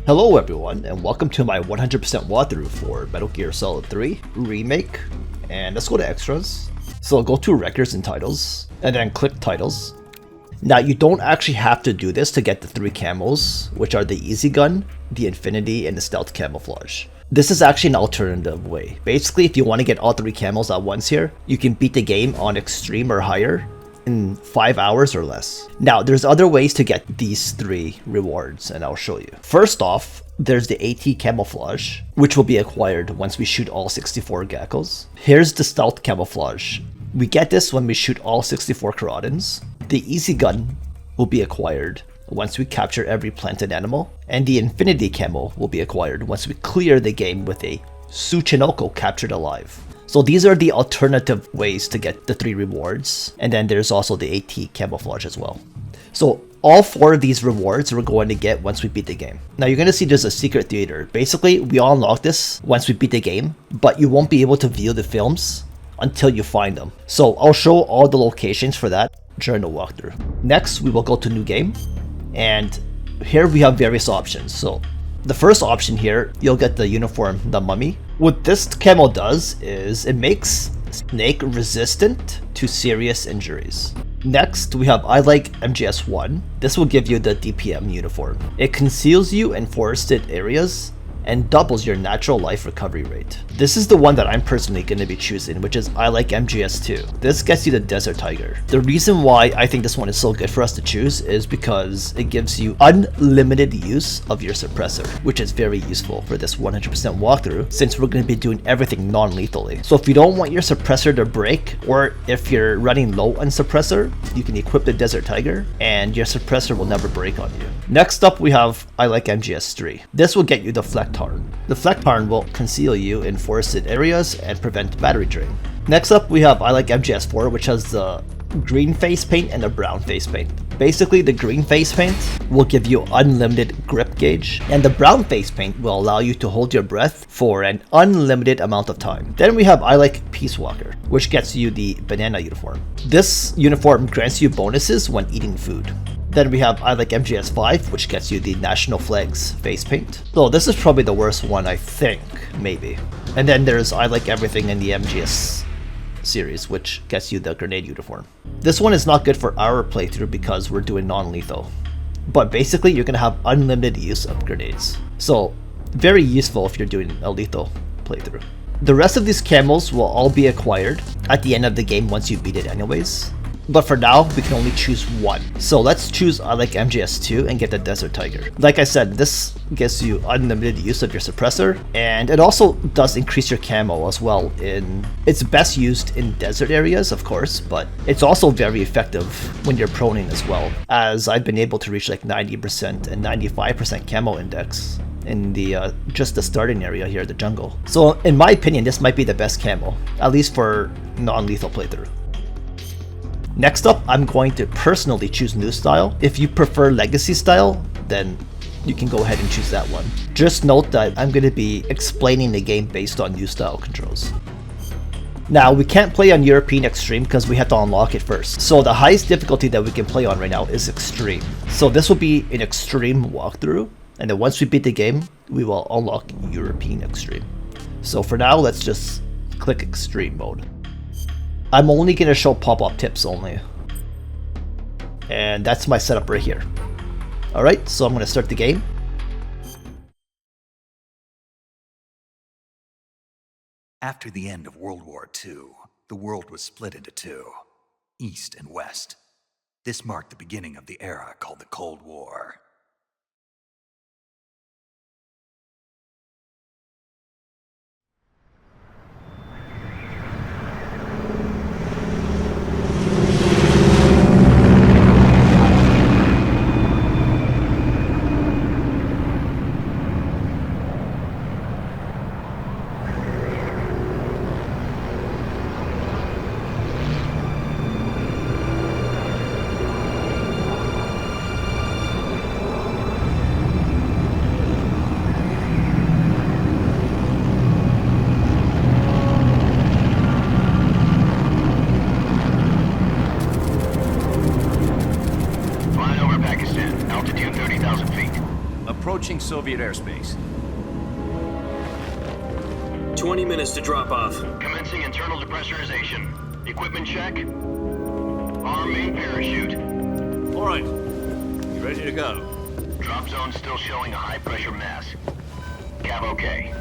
Hello everyone, and welcome to my 100% walkthrough for Metal Gear Solid 3 Remake. And let's go to extras. So go to records and titles, and then click titles. Now you don't actually have to do this to get the 3 camos, which are the Easy Gun, the Infinity, and the Stealth Camouflage. This is actually an alternative way. Basically, if you want to get all 3 camos at once here, you can beat the game on Extreme or higher in 5 hours or less. Now, there's other ways to get these 3 rewards, and I'll show you. First off, there's the AT Camouflage, which will be acquired once we shoot all 64 GA-KOs. Here's the Stealth Camouflage. We get this when we shoot all 64 Kerotans. The Easy Gun will be acquired once we capture every planted animal, and the Infinity Camo will be acquired once we clear the game with a Tsuchinoko captured alive. So these are the alternative ways to get the 3 rewards, and then there's also the AT Camouflage as well. So all 4 of these rewards we're going to get once we beat the game. Now you're going to see there's a secret theater. Basically, we all unlock this once we beat the game, but you won't be able to view the films until you find them. So I'll show all the locations for that during the walkthrough. Next, we will go to new game, and here we have various options. So the first option here, you'll get the uniform, the Mummy. What this camo does is it makes Snake resistant to serious injuries. Next, we have I like MGS1. This will give you the DPM uniform. It conceals you in forested areas and doubles your natural life recovery rate. This is the one that I'm personally going to be choosing, which is I like MGS2. This gets you the Desert Tiger. The reason why I think this one is so good for us to choose is because it gives you unlimited use of your suppressor, which is very useful for this 100% walkthrough since we're going to be doing everything non-lethally. So if you don't want your suppressor to break, or if you're running low on suppressor, you can equip the Desert Tiger and your suppressor will never break on you. Next up, we have I like MGS3. This will get you the Fleck Tarn. The Fleck Tarn will conceal you in forested areas and prevent battery drain. Next up, we have I like MGS4, which has the green face paint and the brown face paint. Basically, the green face paint will give you unlimited grip gauge, and the brown face paint will allow you to hold your breath for an unlimited amount of time. Then we have I like Peace Walker, which gets you the banana uniform. This uniform grants you bonuses when eating food. Then we have I like MGS5, which gets you the National Flags face paint. So this is probably the worst one, I think, maybe. And then there's I like everything in the MGS series, which gets you the grenade uniform. This one is not good for our playthrough because we're doing non-lethal. But basically, you're going to have unlimited use of grenades. So very useful if you're doing a lethal playthrough. The rest of these camos will all be acquired at the end of the game once you beat it anyways. But for now, we can only choose one. So let's choose I like MGS2 and get the Desert Tiger. Like I said, this gives you unlimited use of your suppressor, and it also does increase your camo as well. It's best used in desert areas, of course, but it's also very effective when you're proning as well, as I've been able to reach like 90% and 95% camo index in the just the starting area here, the jungle. So in my opinion, this might be the best camo, at least for non-lethal playthrough. Next up, I'm going to personally choose new style. If you prefer legacy style, then you can go ahead and choose that one. Just note that I'm going to be explaining the game based on new style controls. Now, we can't play on European Extreme because we have to unlock it first. So the highest difficulty that we can play on right now is Extreme. So this will be an Extreme walkthrough, and then once we beat the game, we will unlock European Extreme. So for now, let's just click Extreme mode. I'm only going to show pop-up tips only. And that's my setup right here. Alright, so I'm going to start the game. After the end of World War II, the world was split into two, East and West. This marked the beginning of the era called the Cold War. Soviet airspace. 20 minutes to drop off. Commencing internal depressurization. Equipment check. Arm main parachute. All right. You ready to go? Drop zone still showing a high pressure mass. Cav okay.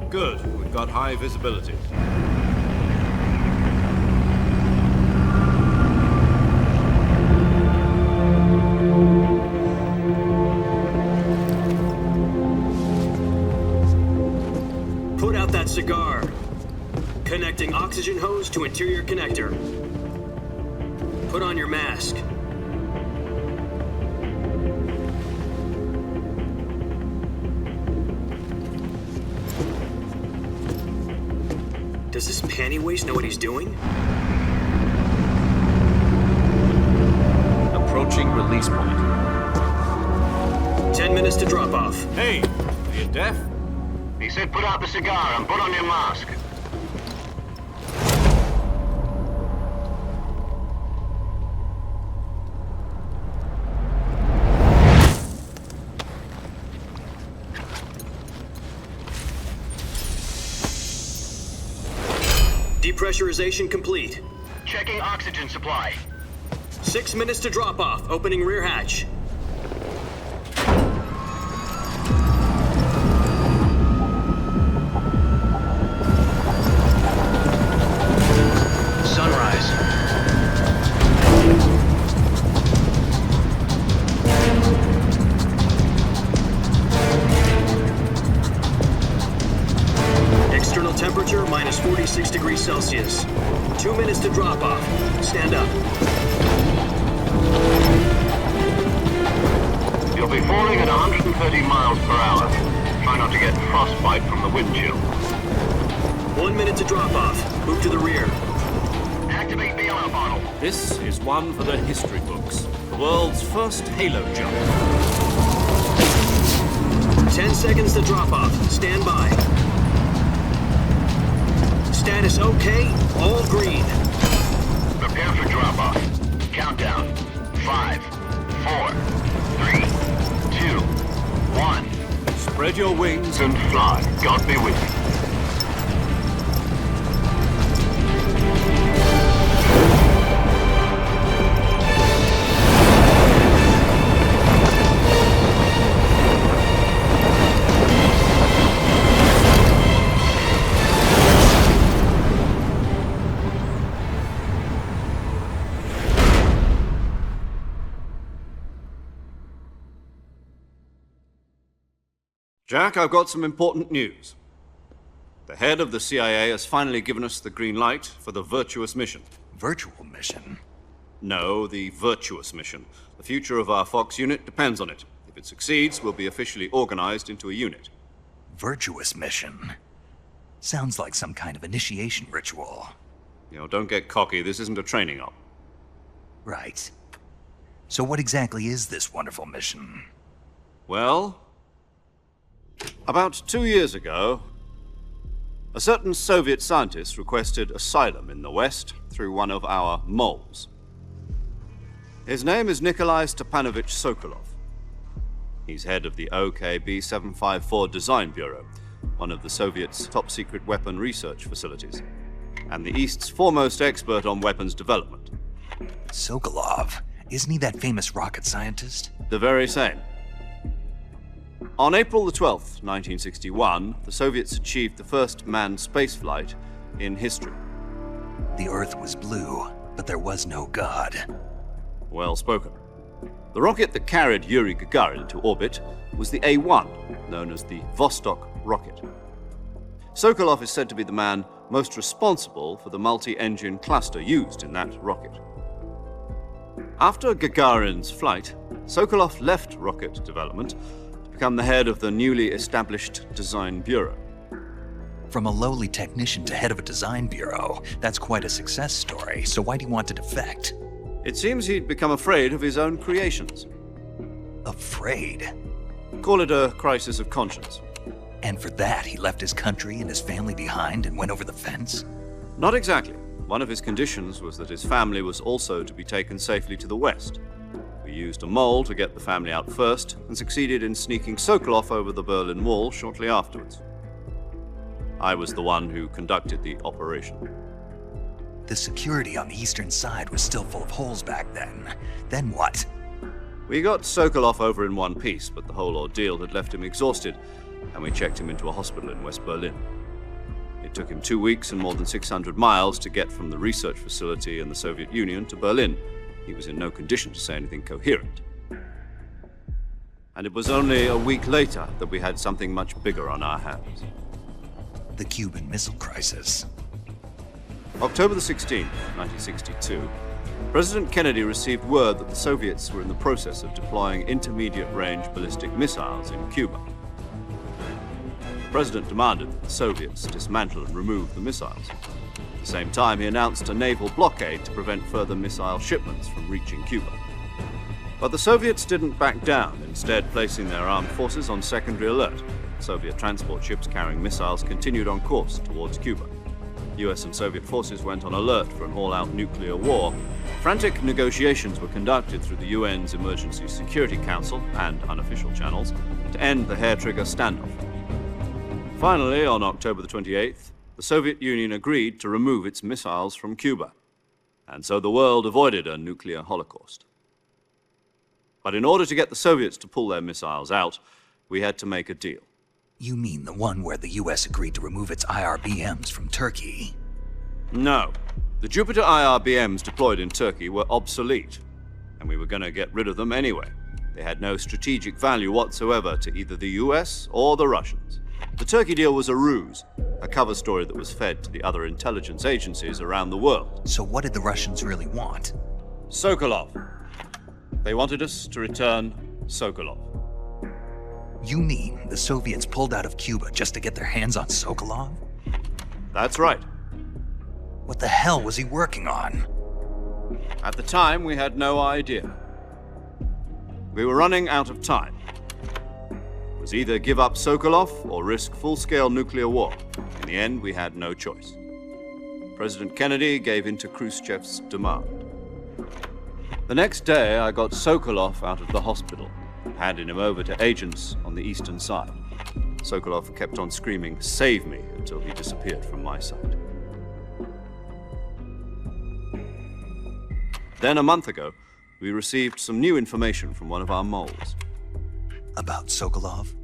Good. We've got high visibility. Put out that cigar. Connecting oxygen hose to interior connector. Put on your mask. Does this panty waste know what he's doing? Approaching release point. 10 minutes to drop off. Hey, are you deaf? He said put out the cigar and put on your mask. Depressurization complete. Checking oxygen supply. 6 minutes to drop off. Opening rear hatch. Sunrise. External temperature minus 46 degrees Celsius. 2 minutes to drop off. Stand up. You'll be falling at 130 miles per hour. Try not to get frostbite from the wind chill. 1 minute to drop off. Move to the rear. Activate bailout bottle. This is one for the history books. The world's first halo jump. 10 seconds to drop off. Stand by. Status okay. All green. Prepare for drop off. Countdown. 5, 4, 3, 2, 1. Spread your wings And fly. God be with you. Jack, I've got some important news. The head of the CIA has finally given us the green light for the Virtuous Mission. Virtual mission? No, the Virtuous Mission. The future of our Fox unit depends on it. If it succeeds, we'll be officially organized into a unit. Virtuous mission? Sounds like some kind of initiation ritual. You know, don't get cocky. This isn't a training op. Right. So what exactly is this wonderful mission? Well, about 2 years ago, a certain Soviet scientist requested asylum in the West through one of our moles. His name is Nikolai Stepanovich Sokolov. He's head of the OKB-754 Design Bureau, one of the Soviets' top-secret weapon research facilities, and the East's foremost expert on weapons development. Sokolov? Isn't he that famous rocket scientist? The very same. On April the 12th, 1961, the Soviets achieved the first manned spaceflight in history. The Earth was blue, but there was no God. Well spoken. The rocket that carried Yuri Gagarin to orbit was the A-1, known as the Vostok rocket. Sokolov is said to be the man most responsible for the multi-engine cluster used in that rocket. After Gagarin's flight, Sokolov left rocket development to become the head of the newly established Design Bureau. From a lowly technician to head of a design bureau, that's quite a success story, so why do you want to defect? It seems he'd become afraid of his own creations. Afraid? Call it a crisis of conscience. And for that, he left his country and his family behind and went over the fence? Not exactly. One of his conditions was that his family was also to be taken safely to the West. We used a mole to get the family out first, and succeeded in sneaking Sokolov over the Berlin Wall shortly afterwards. I was the one who conducted the operation. The security on the eastern side was still full of holes back then. Then what? We got Sokolov over in one piece, but the whole ordeal had left him exhausted, and we checked him into a hospital in West Berlin. It took him 2 weeks and more than 600 miles to get from the research facility in the Soviet Union to Berlin. He was in no condition to say anything coherent. And it was only a week later that we had something much bigger on our hands. The Cuban Missile Crisis. October the 16th, 1962, President Kennedy received word that the Soviets were in the process of deploying intermediate-range ballistic missiles in Cuba. The President demanded that the Soviets dismantle and remove the missiles. At the same time, he announced a naval blockade to prevent further missile shipments from reaching Cuba. But the Soviets didn't back down, instead placing their armed forces on secondary alert. Soviet transport ships carrying missiles continued on course towards Cuba. US and Soviet forces went on alert for an all-out nuclear war. Frantic negotiations were conducted through the UN's Emergency Security Council and unofficial channels to end the hair-trigger standoff. Finally, on October the 28th, the Soviet Union agreed to remove its missiles from Cuba, and so the world avoided a nuclear holocaust. But in order to get the Soviets to pull their missiles out, we had to make a deal. You mean the one where the US agreed to remove its IRBMs from Turkey? No. The Jupiter IRBMs deployed in Turkey were obsolete, and we were going to get rid of them anyway. They had no strategic value whatsoever to either the US or the Russians. The Turkey deal was a ruse, a cover story that was fed to the other intelligence agencies around the world. So what did the Russians really want? Sokolov. They wanted us to return Sokolov. You mean the Soviets pulled out of Cuba just to get their hands on Sokolov? That's right. What the hell was he working on? At the time, we had no idea. We were running out of time. It was either give up Sokolov or risk full-scale nuclear war. In the end, we had no choice. President Kennedy gave in to Khrushchev's demand. The next day, I got Sokolov out of the hospital, handing him over to agents on the eastern side. Sokolov kept on screaming, "Save me," until he disappeared from my sight. Then, a month ago, we received some new information from one of our moles. About Sokolov?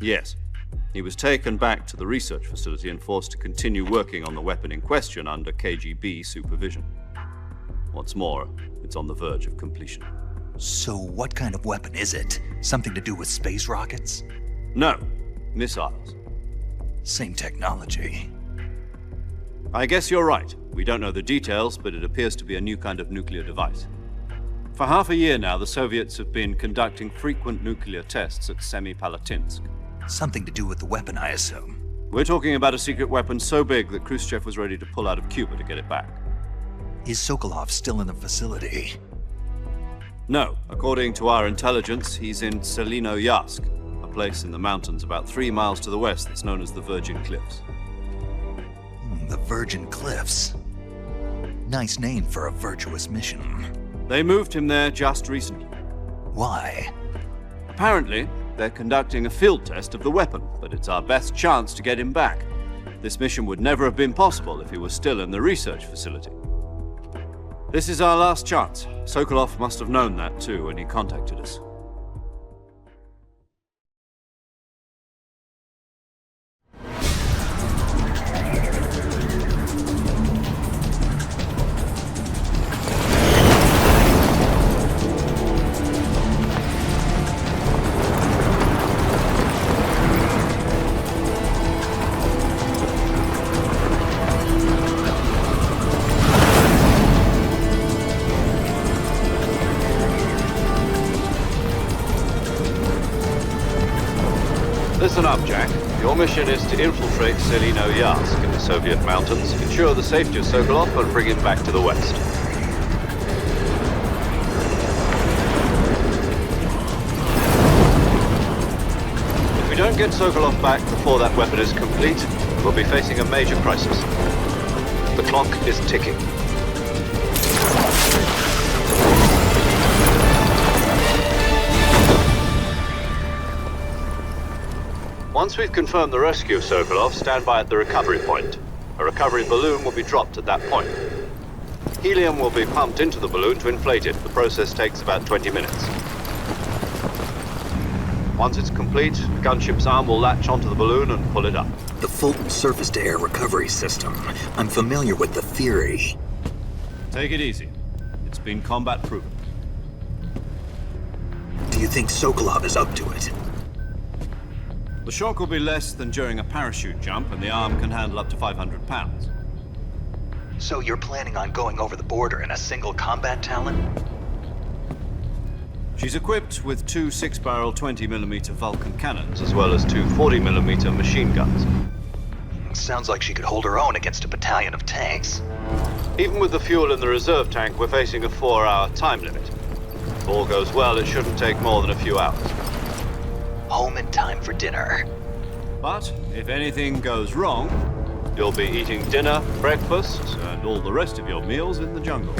Yes. He was taken back to the research facility and forced to continue working on the weapon in question under KGB supervision. What's more, it's on the verge of completion. So what kind of weapon is it? Something to do with space rockets? No, missiles. Same technology. I guess you're right. We don't know the details, but it appears to be a new kind of nuclear device. For half a year now, the Soviets have been conducting frequent nuclear tests at Semipalatinsk. Something to do with the weapon, I assume. We're talking about a secret weapon so big that Khrushchev was ready to pull out of Cuba to get it back. Is Sokolov still in the facility? No. According to our intelligence, he's in Selinoyarsk, a place in the mountains about 3 miles to the west that's known as the Virgin Cliffs. The Virgin Cliffs. Nice name for a virtuous mission. They moved him there just recently. Why? Apparently, they're conducting a field test of the weapon, but it's our best chance to get him back. This mission would never have been possible if he was still in the research facility. This is our last chance. Sokolov must have known that too when he contacted us. Listen up, Jack. Your mission is to infiltrate Selinoyarsk in the Soviet mountains, ensure the safety of Sokolov, and bring him back to the west. If we don't get Sokolov back before that weapon is complete, we'll be facing a major crisis. The clock is ticking. Once we've confirmed the rescue of Sokolov, stand by at the recovery point. A recovery balloon will be dropped at that point. Helium will be pumped into the balloon to inflate it. The process takes about 20 minutes. Once it's complete, the gunship's arm will latch onto the balloon and pull it up. The Fulton surface-to-air recovery system. I'm familiar with the theory. Take it easy. It's been combat proven. Do you think Sokolov is up to it? The shock will be less than during a parachute jump, and the arm can handle up to 500 pounds. So you're planning on going over the border in a single combat Talon? She's equipped with two 6-barrel 20mm Vulcan cannons, as well as two 40mm machine guns. Sounds like she could hold her own against a battalion of tanks. Even with the fuel in the reserve tank, we're facing a 4-hour time limit. If all goes well, it shouldn't take more than a few hours. Home in time for dinner. But if anything goes wrong, you'll be eating dinner, breakfast, and all the rest of your meals in the jungle.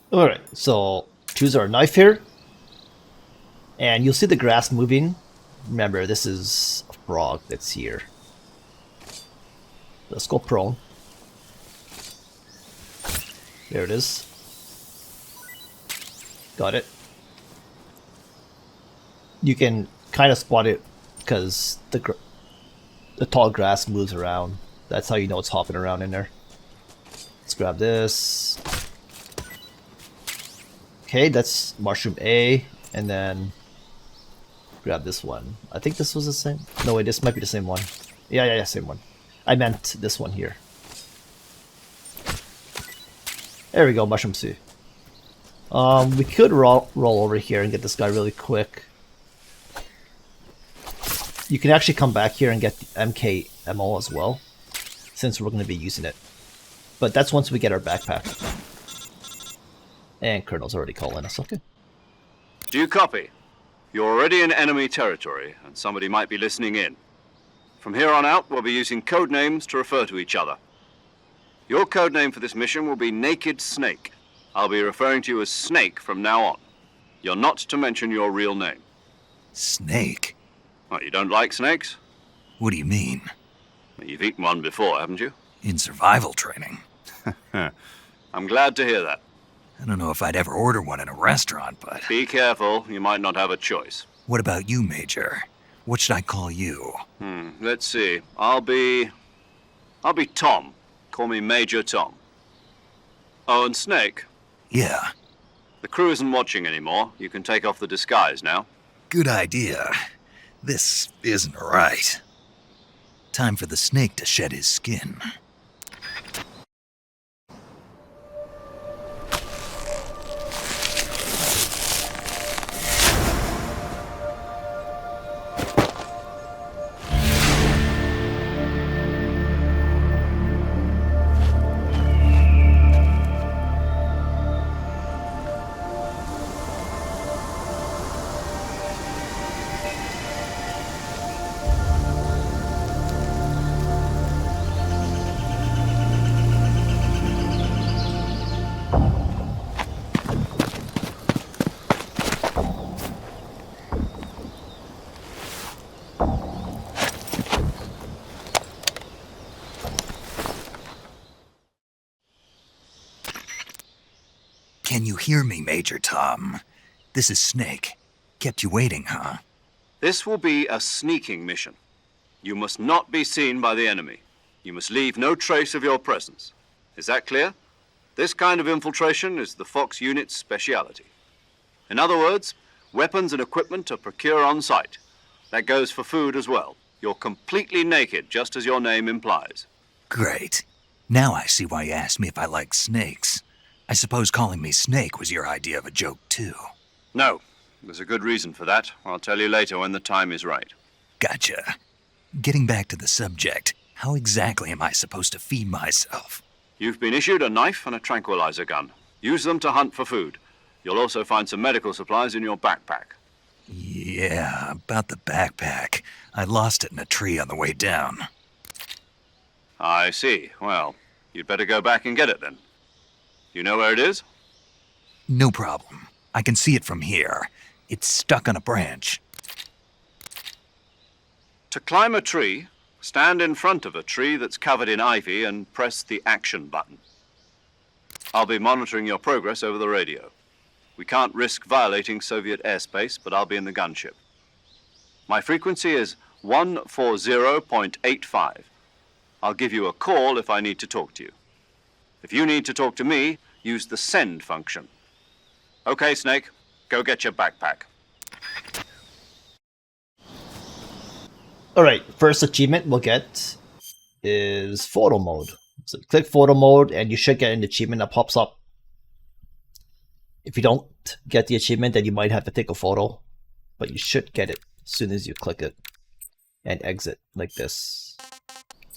Alright, so choose our knife here. And you'll see the grass moving. Remember, this is a frog that's here. Let's go prone. There it is. Got it. You can kind of spot it because the tall grass moves around. That's how you know it's hopping around in there. Let's grab this. Okay, that's mushroom A, and then grab this one. I think this was the same. No, wait, this might be the same one. Yeah, same one. I meant this one here. There we go, mushroom C. We could roll over here and get this guy really quick. You can actually come back here and get the MK ammo as well, since we're going to be using it. But that's once we get our backpack. And Colonel's already calling us, okay. Do you copy? You're already in enemy territory, and somebody might be listening in. From here on out, we'll be using code names to refer to each other. Your code name for this mission will be Naked Snake. I'll be referring to you as Snake from now on. You're not to mention your real name. Snake? What, you don't like snakes? What do you mean? You've eaten one before, haven't you? In survival training. I'm glad to hear that. I don't know if I'd ever order one in a restaurant, but... Be careful, you might not have a choice. What about you, Major? What should I call you? Let's see. I'll be Tom. Call me Major Tom. Oh, and Snake. Yeah. The crew isn't watching anymore. You can take off the disguise now. Good idea. This isn't right. Time for the snake to shed his skin. Can you hear me, Major Tom? This is Snake. Kept you waiting, huh? This will be a sneaking mission. You must not be seen by the enemy. You must leave no trace of your presence. Is that clear? This kind of infiltration is the Fox unit's speciality. In other words, weapons and equipment are procured on site. That goes for food as well. You're completely naked, just as your name implies. Great. Now I see why you asked me if I like snakes. I suppose calling me Snake was your idea of a joke, too. No, there's a good reason for that. I'll tell you later when the time is right. Gotcha. Getting back to the subject, how exactly am I supposed to feed myself? You've been issued a knife and a tranquilizer gun. Use them to hunt for food. You'll also find some medical supplies in your backpack. Yeah, about the backpack. I lost it in a tree on the way down. I see. Well, you'd better go back and get it then. You know where it is? No problem. I can see it from here. It's stuck on a branch. To climb a tree, stand in front of a tree that's covered in ivy and press the action button. I'll be monitoring your progress over the radio. We can't risk violating Soviet airspace, but I'll be in the gunship. My frequency is 140.85. I'll give you a call if I need to talk to you. If you need to talk to me, use the send function. Okay, Snake, go get your backpack. Alright, first achievement we'll get is photo mode. So click photo mode and you should get an achievement that pops up. If you don't get the achievement, then you might have to take a photo, but you should get it as soon as you click it and exit like this.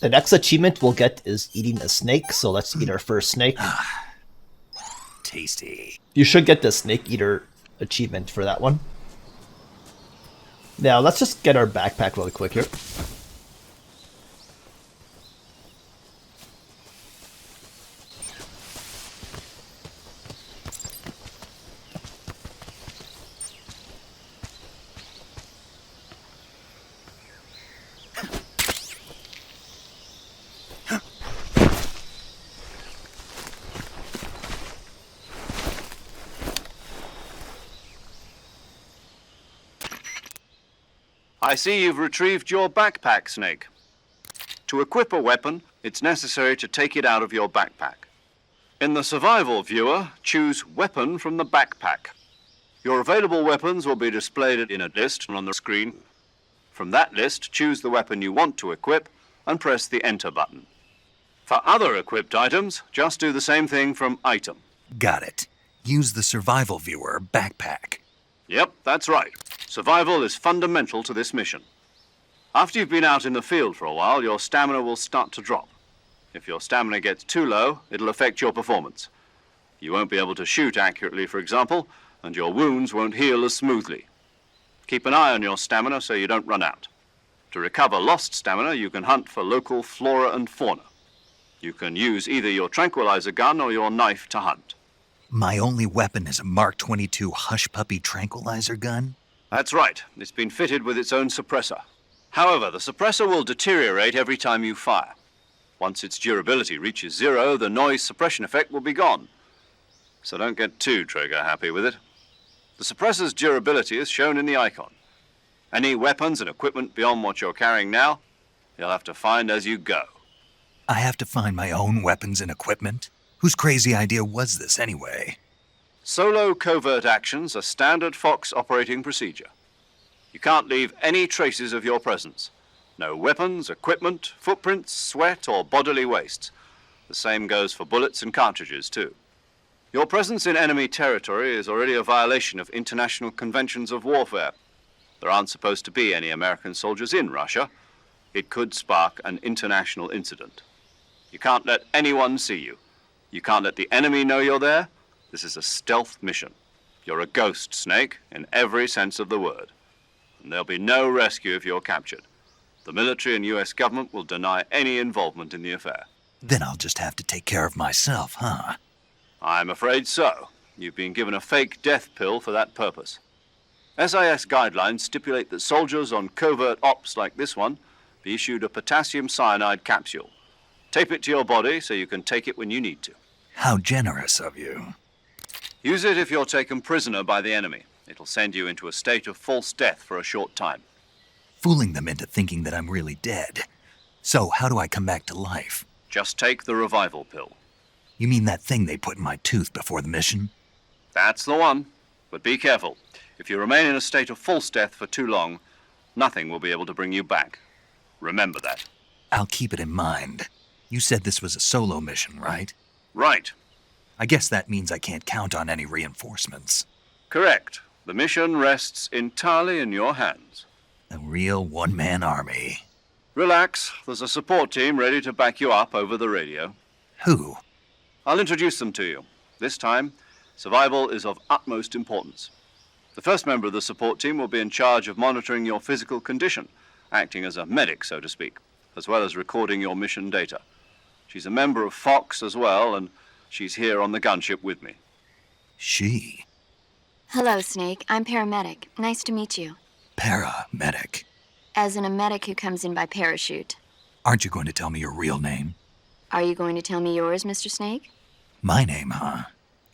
The next achievement we'll get is eating a snake, so let's eat our first snake. Tasty. You should get the snake eater achievement for that one. Now let's just get our backpack really quick here. I see you've retrieved your backpack, Snake. To equip a weapon, it's necessary to take it out of your backpack. In the survival viewer, choose Weapon from the backpack. Your available weapons will be displayed in a list on the screen. From that list, choose the weapon you want to equip and press the Enter button. For other equipped items, just do the same thing from Item. Got it. Use the survival viewer backpack. Yep, that's right. Survival is fundamental to this mission. After you've been out in the field for a while, your stamina will start to drop. If your stamina gets too low, it'll affect your performance. You won't be able to shoot accurately, for example, and your wounds won't heal as smoothly. Keep an eye on your stamina so you don't run out. To recover lost stamina, you can hunt for local flora and fauna. You can use either your tranquilizer gun or your knife to hunt. My only weapon is a Mark 22 Hush Puppy tranquilizer gun? That's right. It's been fitted with its own suppressor. However, the suppressor will deteriorate every time you fire. Once its durability reaches 0, the noise suppression effect will be gone. So don't get too trigger happy with it. The suppressor's durability is shown in the icon. Any weapons and equipment beyond what you're carrying now, you'll have to find as you go. I have to find my own weapons and equipment? Whose crazy idea was this anyway? Solo covert actions are standard Fox operating procedure. You can't leave any traces of your presence. No weapons, equipment, footprints, sweat, or bodily wastes. The same goes for bullets and cartridges, too. Your presence in enemy territory is already a violation of international conventions of warfare. There aren't supposed to be any American soldiers in Russia. It could spark an international incident. You can't let anyone see you. You can't let the enemy know you're there. This is a stealth mission. You're a ghost, Snake, in every sense of the word. And there'll be no rescue if you're captured. The military and US government will deny any involvement in the affair. Then I'll just have to take care of myself, huh? I'm afraid so. You've been given a fake death pill for that purpose. SIS guidelines stipulate that soldiers on covert ops like this one be issued a potassium cyanide capsule. Tape it to your body so you can take it when you need to. How generous of you. Use it if you're taken prisoner by the enemy. It'll send you into a state of false death for a short time. Fooling them into thinking that I'm really dead. So, how do I come back to life? Just take the revival pill. You mean that thing they put in my tooth before the mission? That's the one. But be careful. If you remain in a state of false death for too long, nothing will be able to bring you back. Remember that. I'll keep it in mind. You said this was a solo mission, right? Right. I guess that means I can't count on any reinforcements. Correct. The mission rests entirely in your hands. A real one-man army. Relax. There's a support team ready to back you up over the radio. Who? I'll introduce them to you. This time, survival is of utmost importance. The first member of the support team will be in charge of monitoring your physical condition, acting as a medic, so to speak, as well as recording your mission data. She's a member of Fox as well, and she's here on the gunship with me. She? Hello, Snake. I'm paramedic. Nice to meet you. Paramedic. As in a medic who comes in by parachute. Aren't you going to tell me your real name? Are you going to tell me yours, Mr. Snake? My name, huh?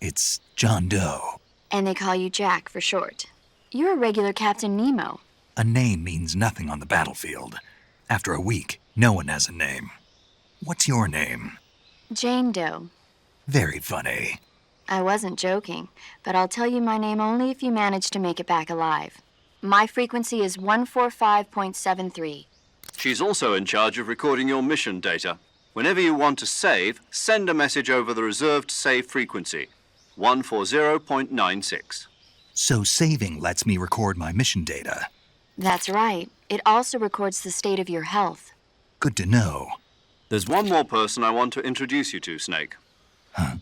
It's John Doe. And they call you Jack for short. You're a regular Captain Nemo. A name means nothing on the battlefield. After a week, no one has a name. What's your name? Jane Doe. Very funny. I wasn't joking, but I'll tell you my name only if you manage to make it back alive. My frequency is 145.73. She's also in charge of recording your mission data. Whenever you want to save, send a message over the reserved save frequency, 140.96. So saving lets me record my mission data. That's right. It also records the state of your health. Good to know. There's one more person I want to introduce you to, Snake. Huh?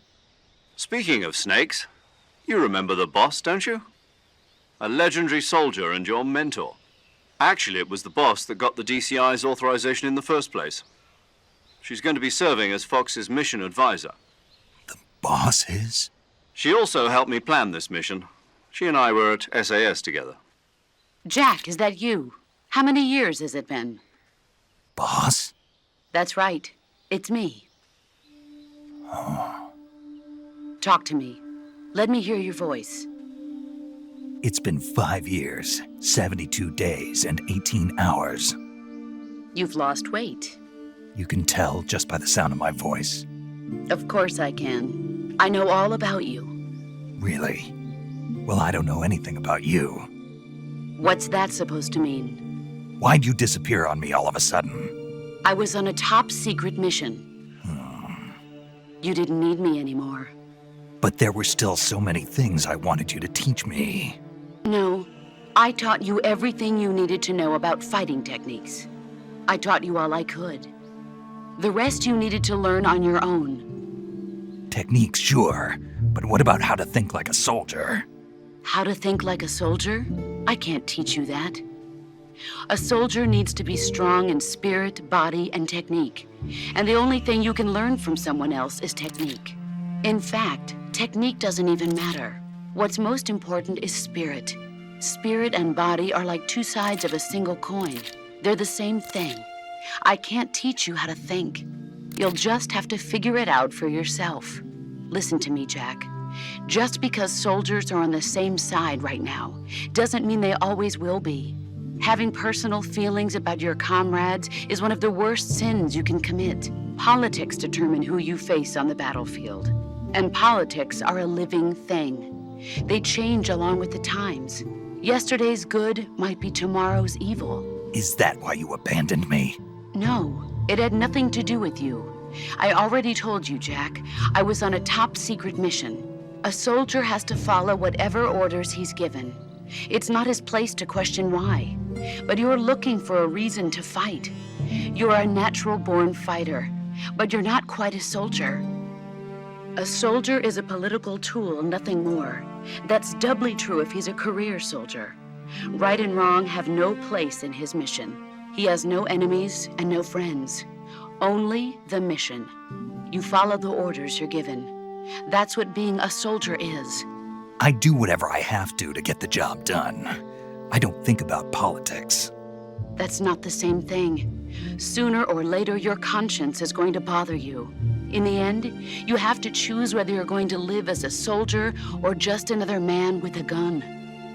Speaking of snakes, you remember the boss, don't you? A legendary soldier and your mentor. Actually, it was the boss that got the DCI's authorization in the first place. She's going to be serving as Fox's mission advisor. The boss is? She also helped me plan this mission. She and I were at SAS together. Jack, is that you? How many years has it been? Boss? That's right. It's me. Oh. Talk to me. Let me hear your voice. It's been 5 years, 72 days, and 18 hours. You've lost weight. You can tell just by the sound of my voice. Of course I can. I know all about you. Really? Well, I don't know anything about you. What's that supposed to mean? Why'd you disappear on me all of a sudden? I was on a top-secret mission. You didn't need me anymore. But there were still so many things I wanted you to teach me. No, I taught you everything you needed to know about fighting techniques. I taught you all I could. The rest you needed to learn on your own. Techniques, sure. But what about how to think like a soldier? How to think like a soldier? I can't teach you that. A soldier needs to be strong in spirit, body, and technique. And the only thing you can learn from someone else is technique. In fact, technique doesn't even matter. What's most important is spirit. Spirit and body are like two sides of a single coin. They're the same thing. I can't teach you how to think. You'll just have to figure it out for yourself. Listen to me, Jack. Just because soldiers are on the same side right now doesn't mean they always will be. Having personal feelings about your comrades is one of the worst sins you can commit. Politics determine who you face on the battlefield. And politics are a living thing. They change along with the times. Yesterday's good might be tomorrow's evil. Is that why you abandoned me? No, it had nothing to do with you. I already told you, Jack. I was on a top-secret mission. A soldier has to follow whatever orders he's given. It's not his place to question why. But you're looking for a reason to fight. You're a natural-born fighter, but you're not quite a soldier. A soldier is a political tool, nothing more. That's doubly true if he's a career soldier. Right and wrong have no place in his mission. He has no enemies and no friends. Only the mission. You follow the orders you're given. That's what being a soldier is. I do whatever I have to get the job done. I don't think about politics. That's not the same thing. Sooner or later, your conscience is going to bother you. In the end, you have to choose whether you're going to live as a soldier or just another man with a gun.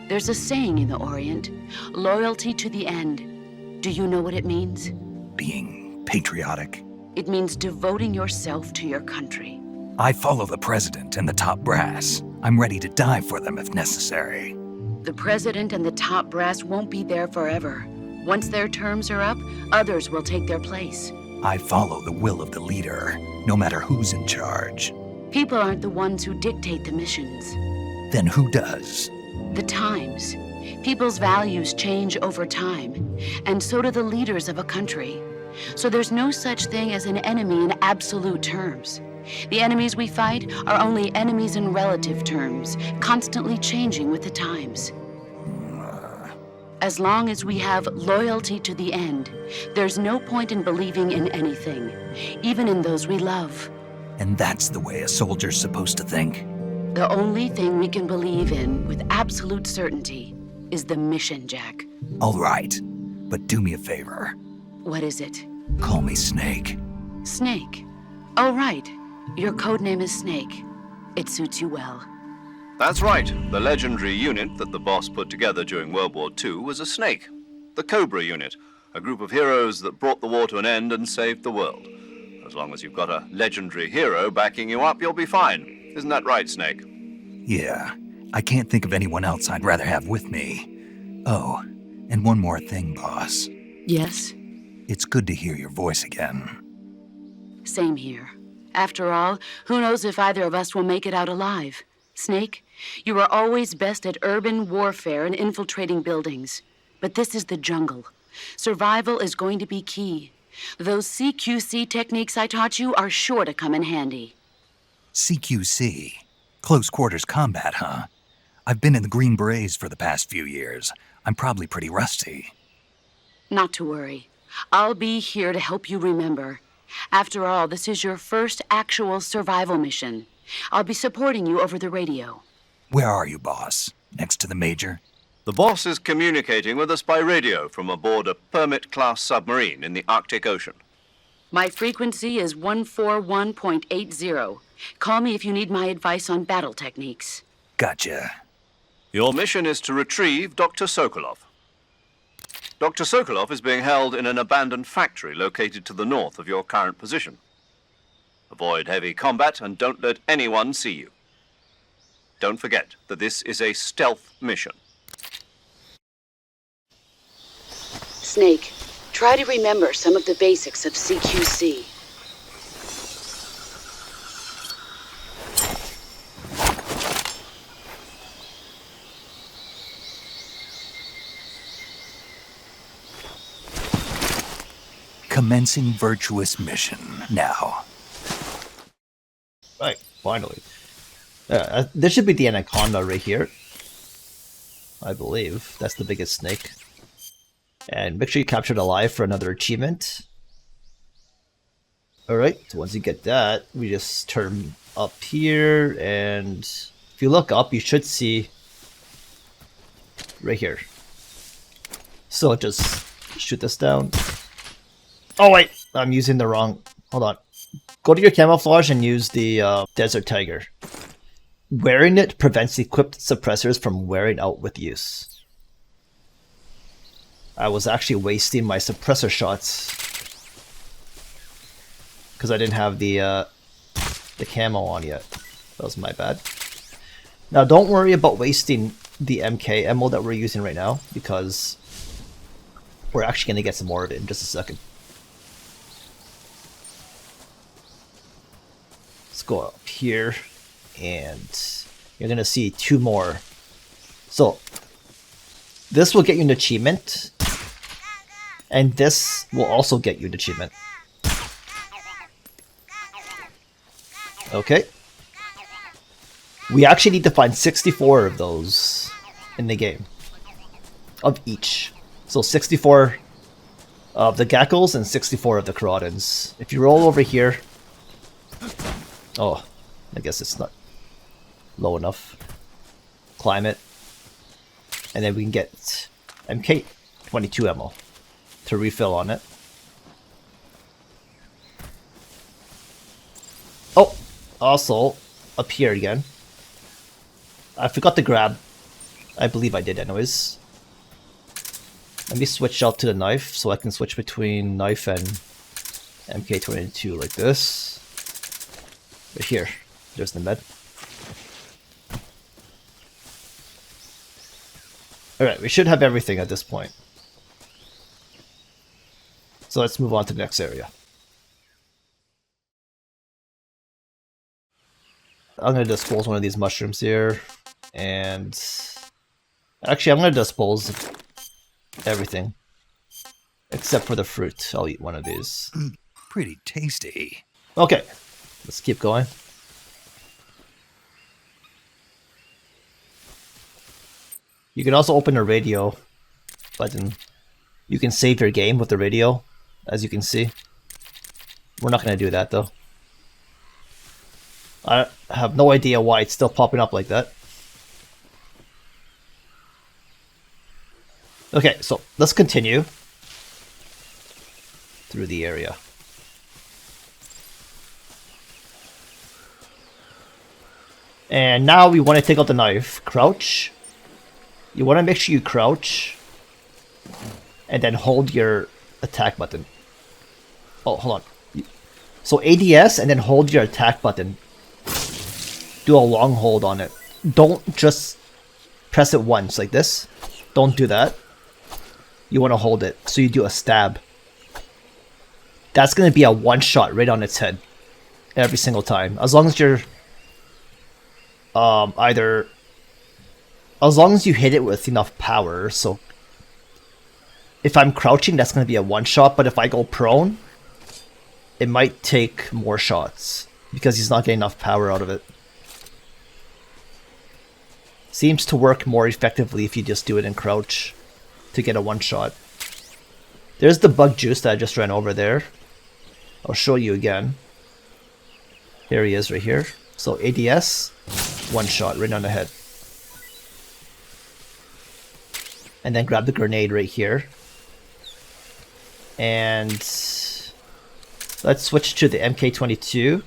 There's a saying in the Orient, loyalty to the end. Do you know what it means? Being patriotic. It means devoting yourself to your country. I follow the president and the top brass. I'm ready to die for them if necessary. The president and the top brass won't be there forever. Once their terms are up, others will take their place. I follow the will of the leader, no matter who's in charge. People aren't the ones who dictate the missions. Then who does? The times. People's values change over time, and so do the leaders of a country. So there's no such thing as an enemy in absolute terms. The enemies we fight are only enemies in relative terms, constantly changing with the times. As long as we have loyalty to the end, there's no point in believing in anything, even in those we love. And that's the way a soldier's supposed to think? The only thing we can believe in with absolute certainty is the mission, Jack. All right, but do me a favor. What is it? Call me Snake. Snake. Oh, right. Your codename is Snake. It suits you well. That's right. The legendary unit that the boss put together during World War II was a snake. The Cobra unit, a group of heroes that brought the war to an end and saved the world. As long as you've got a legendary hero backing you up, you'll be fine. Isn't that right, Snake? Yeah, I can't think of anyone else I'd rather have with me. Oh, and one more thing, boss. Yes? It's good to hear your voice again. Same here. After all, who knows if either of us will make it out alive? Snake, you are always best at urban warfare and infiltrating buildings. But this is the jungle. Survival is going to be key. Those CQC techniques I taught you are sure to come in handy. CQC? Close quarters combat, huh? I've been in the Green Berets for the past few years. I'm probably pretty rusty. Not to worry. I'll be here to help you remember. After all, this is your first actual survival mission. I'll be supporting you over the radio. Where are you, boss? Next to the Major? The boss is communicating with us by radio from aboard a Permit-class submarine in the Arctic Ocean. My frequency is 141.80. Call me if you need my advice on battle techniques. Gotcha. Your mission is to retrieve Dr. Sokolov. Dr. Sokolov is being held in an abandoned factory located to the north of your current position. Avoid heavy combat and don't let anyone see you. Don't forget that this is a stealth mission. Snake, try to remember some of the basics of CQC. Commencing Virtuous Mission now. Right, finally. This should be the Anaconda right here. I believe. That's the biggest snake. And make sure you capture it alive for another achievement. Alright, so once you get that, we just turn up here, and if you look up, you should see right here. So just shoot this down. Oh wait, I'm using the wrong... Hold on. Go to your camouflage and use the Desert Tiger. Wearing it prevents equipped suppressors from wearing out with use. I was actually wasting my suppressor shots because I didn't have the camo on yet. That was my bad. Now don't worry about wasting the MK ammo that we're using right now, because we're actually going to get some more of it in just a second. Let's go up here, and you're going to see two more. So this will get you an achievement, and this will also get you an achievement. Okay. We actually need to find 64 of those in the game. Of each. So 64 of the GA-KOs and 64 of the Kerotans. If you roll over here... Oh, I guess it's not low enough. Climb it. And then we can get MK22 ammo to refill on it. Also, up here again. I forgot to grab. I believe I did anyways. Let me switch out to the knife so I can switch between knife and MK22 like this. Right here. There's the med. Alright, we should have everything at this point. So let's move on to the next area. I'm going to dispose one of these mushrooms here. And actually, I'm going to dispose everything. Except for the fruit. I'll eat one of these. Pretty tasty. Okay, let's keep going. You can also open the radio button. You can save your game with the radio, as you can see. We're not going to do that though. I have no idea why it's still popping up like that. Okay, so let's continue through the area. And now we want to take out the knife. Crouch. You want to make sure you crouch and then hold your attack button. Oh, hold on. So ADS and then hold your attack button. Do a long hold on it. Don't just press it once like this. Don't do that. You want to hold it. So you do a stab. That's going to be a one shot right on its head. Every single time. As long as you're as long as you hit it with enough power. So if I'm crouching, that's going to be a one shot. But if I go prone, it might take more shots because he's not getting enough power out of it. Seems to work more effectively if you just do it in crouch to get a one shot. There's the bug juice that I just ran over there. I'll show you again. Here he is right here. So ADS, one shot right on the head. And then grab the grenade right here. And let's switch to the MK22.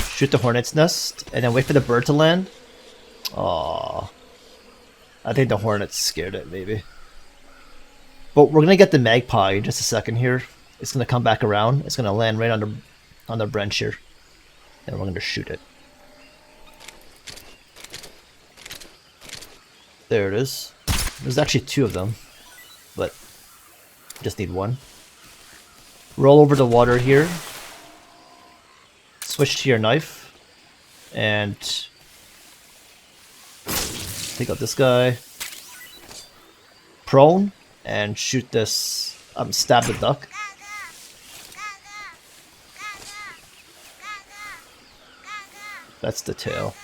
Shoot the hornet's nest. And then wait for the bird to land. Aww. I think the hornet scared it, maybe. But we're gonna get the Magpie in just a second here. It's gonna come back around. It's gonna land right on the branch here. And we're gonna shoot it. There it is. There's actually two of them, but just need one. Roll over the water here. Switch to your knife. And take out this guy. Prone. And shoot this. Stab the duck. That's the tail.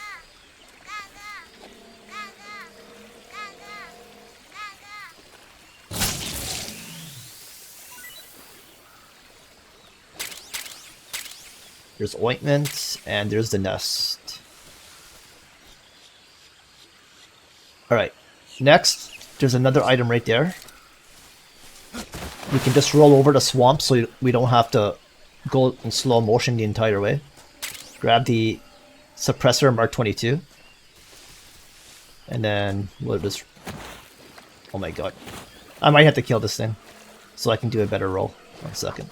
There's ointment, and there's the nest. Alright, next, there's another item right there. We can just roll over the swamp so we don't have to go in slow motion the entire way. Grab the Suppressor Mark 22. And then we'll just... Oh my god. I might have to kill this thing so I can do a better roll. 1 second.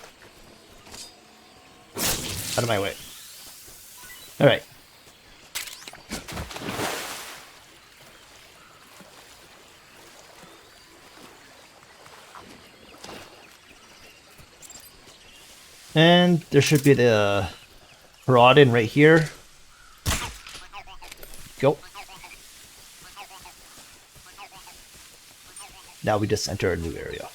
Out of my way. Alright. And there should be the Kerotan right here. Go. Now we just enter a new area.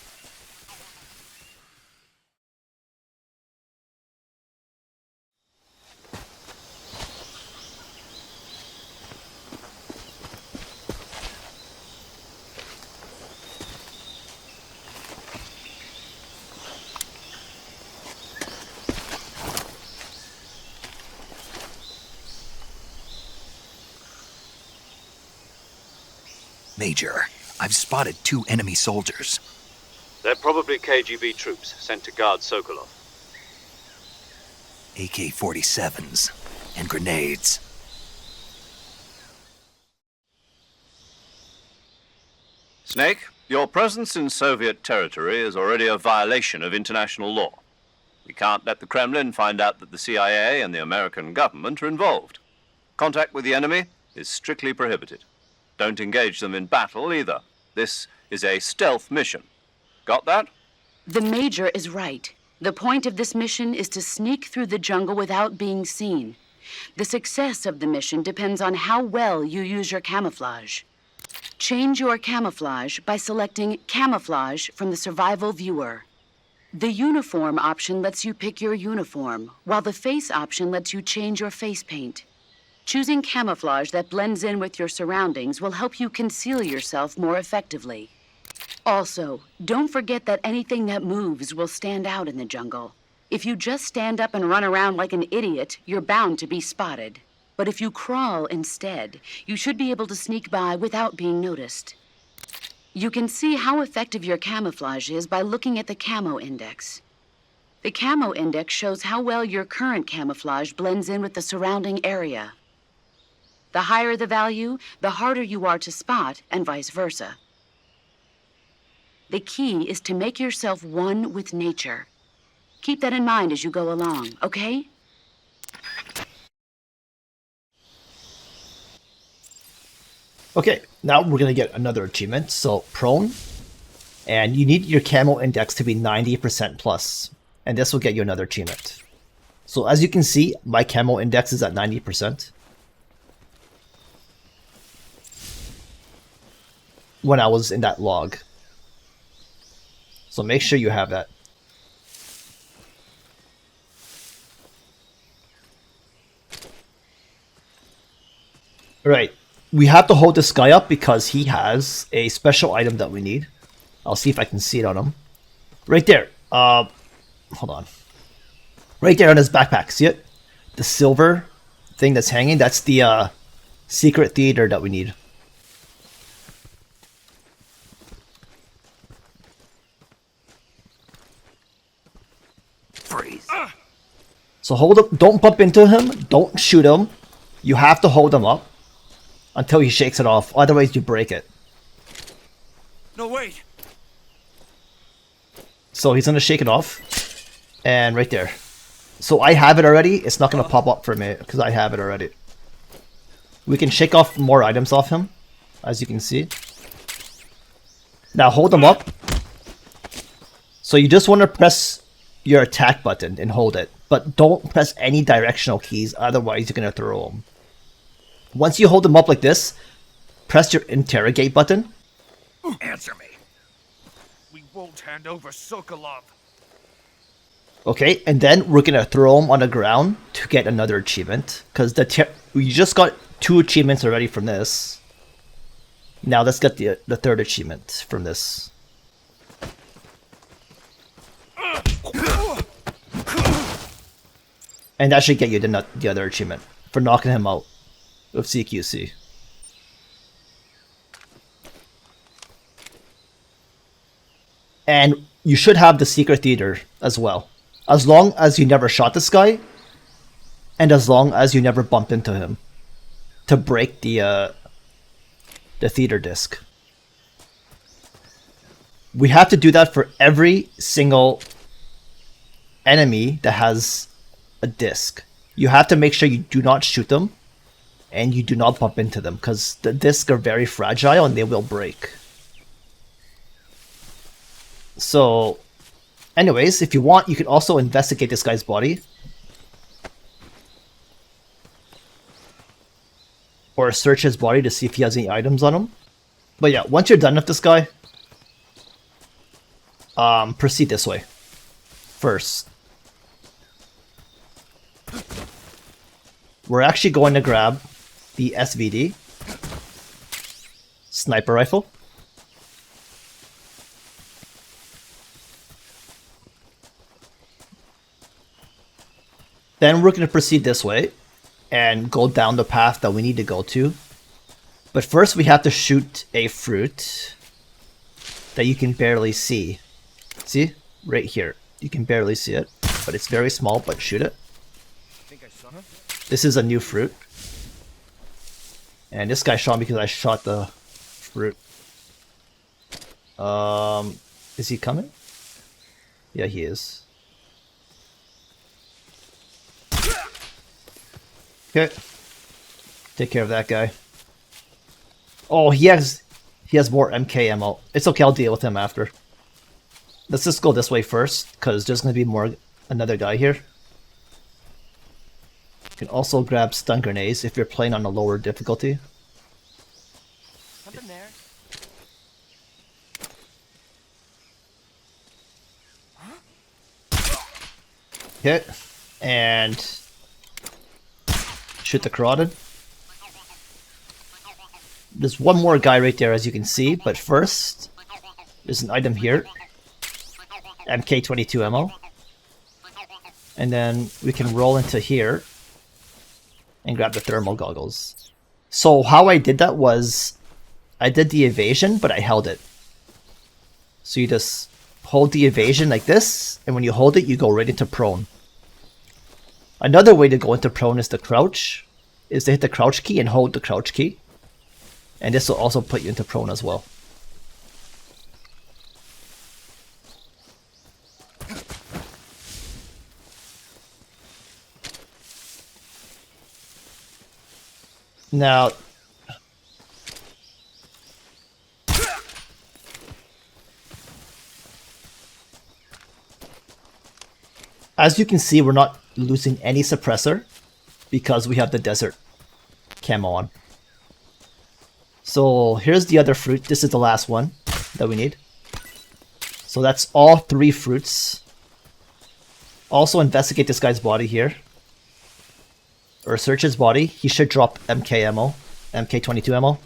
Major, I've spotted 2 enemy soldiers. They're probably KGB troops sent to guard Sokolov. AK-47s, and grenades. Snake, your presence in Soviet territory is already a violation of international law. We can't let the Kremlin find out that the CIA and the American government are involved. Contact with the enemy is strictly prohibited. Don't engage them in battle either. This is a stealth mission. Got that? The Major is right. The point of this mission is to sneak through the jungle without being seen. The success of the mission depends on how well you use your camouflage. Change your camouflage by selecting Camouflage from the Survival Viewer. The Uniform option lets you pick your uniform, while the Face option lets you change your face paint. Choosing camouflage that blends in with your surroundings will help you conceal yourself more effectively. Also, don't forget that anything that moves will stand out in the jungle. If you just stand up and run around like an idiot, you're bound to be spotted. But if you crawl instead, you should be able to sneak by without being noticed. You can see how effective your camouflage is by looking at the camo index. The camo index shows how well your current camouflage blends in with the surrounding area. The higher the value, the harder you are to spot, and vice versa. The key is to make yourself one with nature. Keep that in mind as you go along, okay? Okay, now we're gonna get another achievement. So prone, and you need your camo index to be 90% plus, and this will get you another achievement. So as you can see, my camo index is at 90%. When I was in that log. So make sure you have that. Alright, we have to hold this guy up because he has a special item that we need. I'll see if I can see it on him. Right there. Hold on. Right there on his backpack. See it? The silver thing that's hanging. That's the secret theater that we need. Freeze. So hold up. Don't bump into him. Don't shoot him. You have to hold him up until he shakes it off. Otherwise, you break it. No, wait. So he's gonna shake it off, and right there. So I have it already. It's not gonna pop up for me because I have it already. We can shake off more items off him, as you can see. Now hold him up. So you just want to press your attack button and hold it, but don't press any directional keys. Otherwise, you're gonna throw him. Once you hold him up like this, press your interrogate button. Answer me. We won't hand over Sokolov. Okay, and then we're gonna throw him on the ground to get another achievement. Because we just got 2 achievements already from this. Now let's get the 3rd achievement from this. And that should get you the other achievement for knocking him out with CQC. And you should have the secret theater as well. As long as you never shot this guy, and as long as you never bumped into him to break the theater disc. We have to do that for every single enemy that has a disc. You have to make sure you do not shoot them and you do not bump into them because the discs are very fragile and they will break. So anyways, if you want, you can also investigate this guy's body. Or search his body to see if he has any items on him. But yeah, once you're done with this guy, proceed this way. First. We're actually going to grab the SVD Sniper Rifle. Then we're going to proceed this way and go down the path that we need to go to. But first we have to shoot a fruit that you can barely see. See? Right here. You can barely see it, but it's very small, but shoot it. This is a new fruit. And this guy shot me because I shot the fruit. Is he coming? Yeah, he is. Okay. Take care of that guy. Oh, he has more MK ammo. It's okay, I'll deal with him after. Let's just go this way first, because there's going to be another guy here. You can also grab stun grenades if you're playing on a lower difficulty. Something there. Okay, and shoot the Kerotan. There's one more guy right there, as you can see, but first, there's an item here. MK22 Ammo. And then we can roll into here and grab the thermal goggles. So how I did that was, I did the evasion, but I held it. So you just hold the evasion like this, and when you hold it, you go right into prone. Another way to go into prone is to crouch, is to hit the crouch key and hold the crouch key. And this will also put you into prone as well. Now, as you can see, we're not losing any suppressor because we have the desert camo on. So here's the other fruit. This is the last one that we need. So that's all 3 fruits. Also investigate this guy's body here. Or search his body. He should drop MK ammo. MK22 ammo.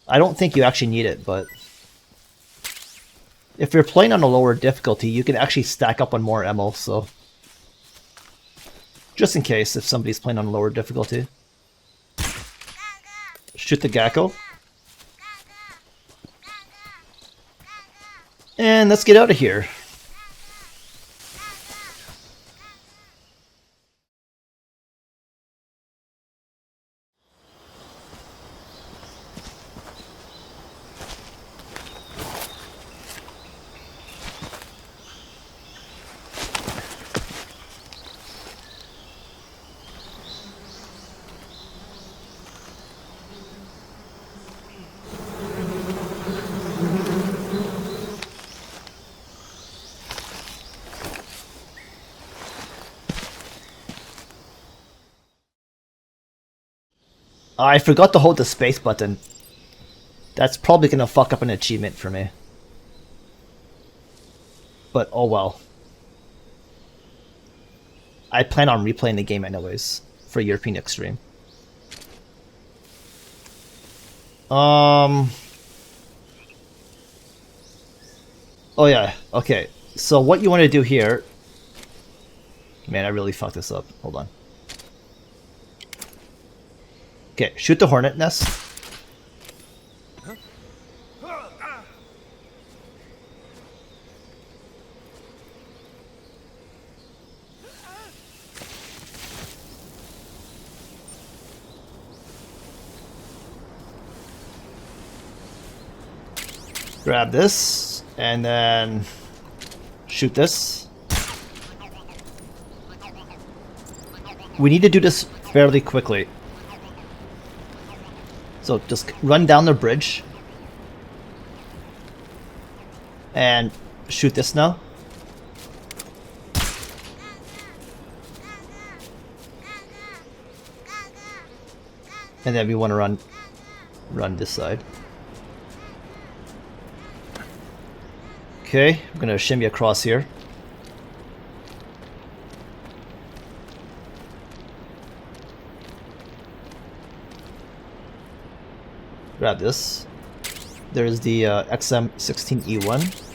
I don't think you actually need it, but if you're playing on a lower difficulty, you can actually stack up on more ammo, so just in case if somebody's playing on a lower difficulty. Shoot the GA-KO. And let's get out of here. I forgot to hold the space button. That's probably gonna fuck up an achievement for me. But oh well. I plan on replaying the game anyways for European Extreme. Oh yeah, okay. So what you want to do here... Man, I really fucked this up. Hold on. Okay, shoot the hornet nest. Grab this, and then shoot this. We need to do this fairly quickly. So just run down the bridge and shoot this now. And then we want to run this side. Okay, I'm gonna shimmy across here. Grab this. There's the XM15E1.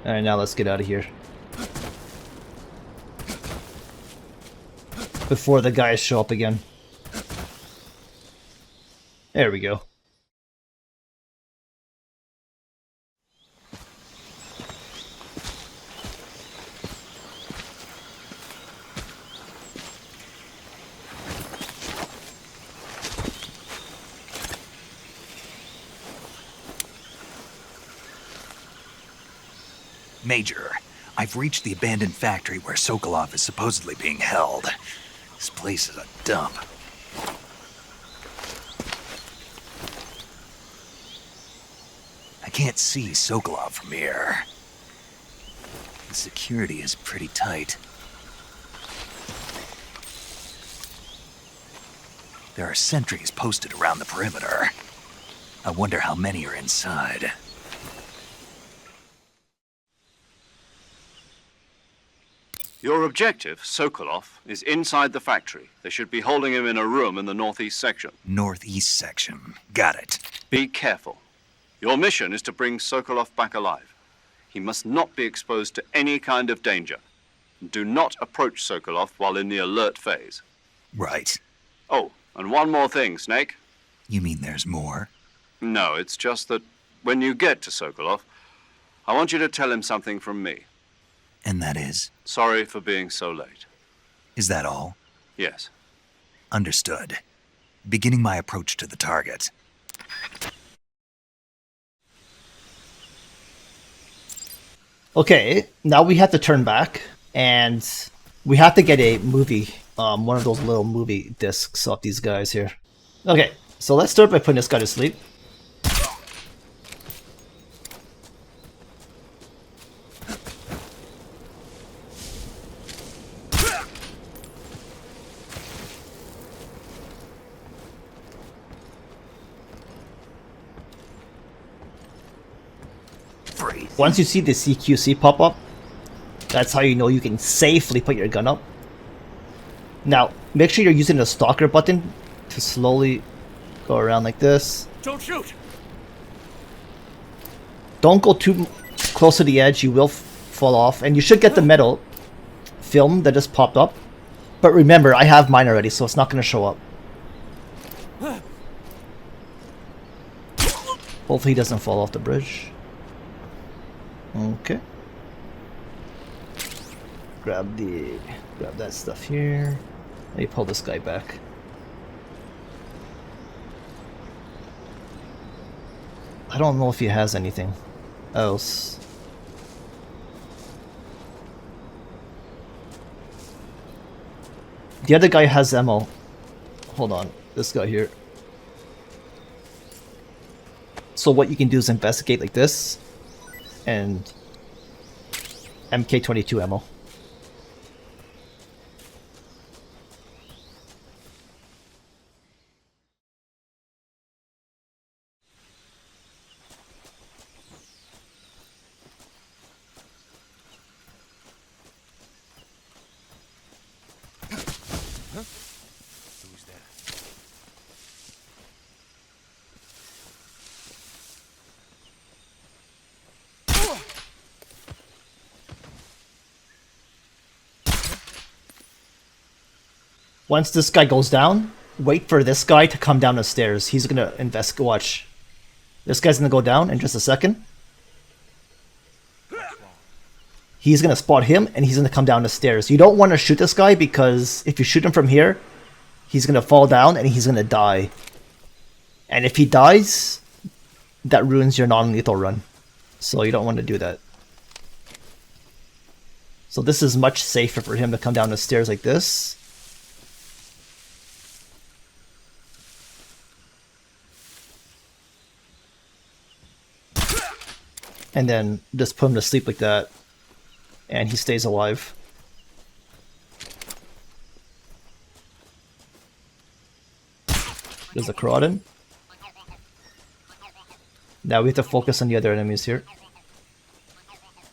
Alright, now let's get out of here. before the guys show up again. There we go. Major, I've reached the abandoned factory where Sokolov is supposedly being held. This place is a dump. I can't see Sokolov from here. The security is pretty tight. There are sentries posted around the perimeter. I wonder how many are inside. Your objective, Sokolov, is inside the factory. They should be holding him in a room in the northeast section. Northeast section. Got it. Be careful. Your mission is to bring Sokolov back alive. He must not be exposed to any kind of danger. Do not approach Sokolov while in the alert phase. Right. Oh, and one more thing, Snake. You mean there's more? No, it's just that when you get to Sokolov, I want you to tell him something from me. And that is? Sorry for being so late. Is that all? Yes. Understood. Beginning my approach to the target. Okay, now we have to turn back, and we have to get a movie, one of those little movie discs of these guys here. Okay, so let's start by putting this guy to sleep. Once you see the CQC pop up, that's how you know you can safely put your gun up. Now, make sure you're using the stalker button to slowly go around like this. Don't shoot! Don't go too close to the edge, you will fall off. And you should get the metal film that just popped up. But remember, I have mine already, so it's not going to show up. Hopefully he doesn't fall off the bridge. Okay. Grab that stuff here. Let me pull this guy back. I don't know if he has anything else. The other guy has ammo. Hold on, this guy here. So what you can do is investigate like this. And MK22 ammo. Who's that? Once this guy goes down, wait for this guy to come down the stairs. He's gonna watch. This guy's gonna go down in just a second. He's gonna spot him and he's gonna come down the stairs. You don't want to shoot this guy because if you shoot him from here, he's gonna fall down and he's gonna die. And if he dies, that ruins your non-lethal run. So you don't want to do that. So this is much safer for him to come down the stairs like this. And then just put him to sleep like that. And he stays alive. There's a Kerotan. Now we have to focus on the other enemies here.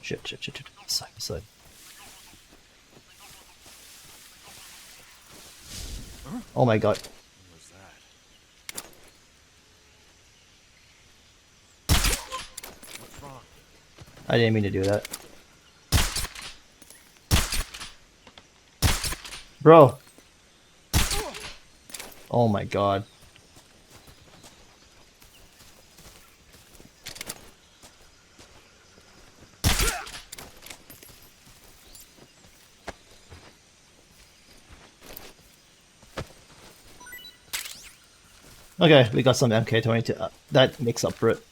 Shit. Side. Oh my god. I didn't mean to do that. Bro, Oh my god. Okay, we got some MK22. That makes up for it.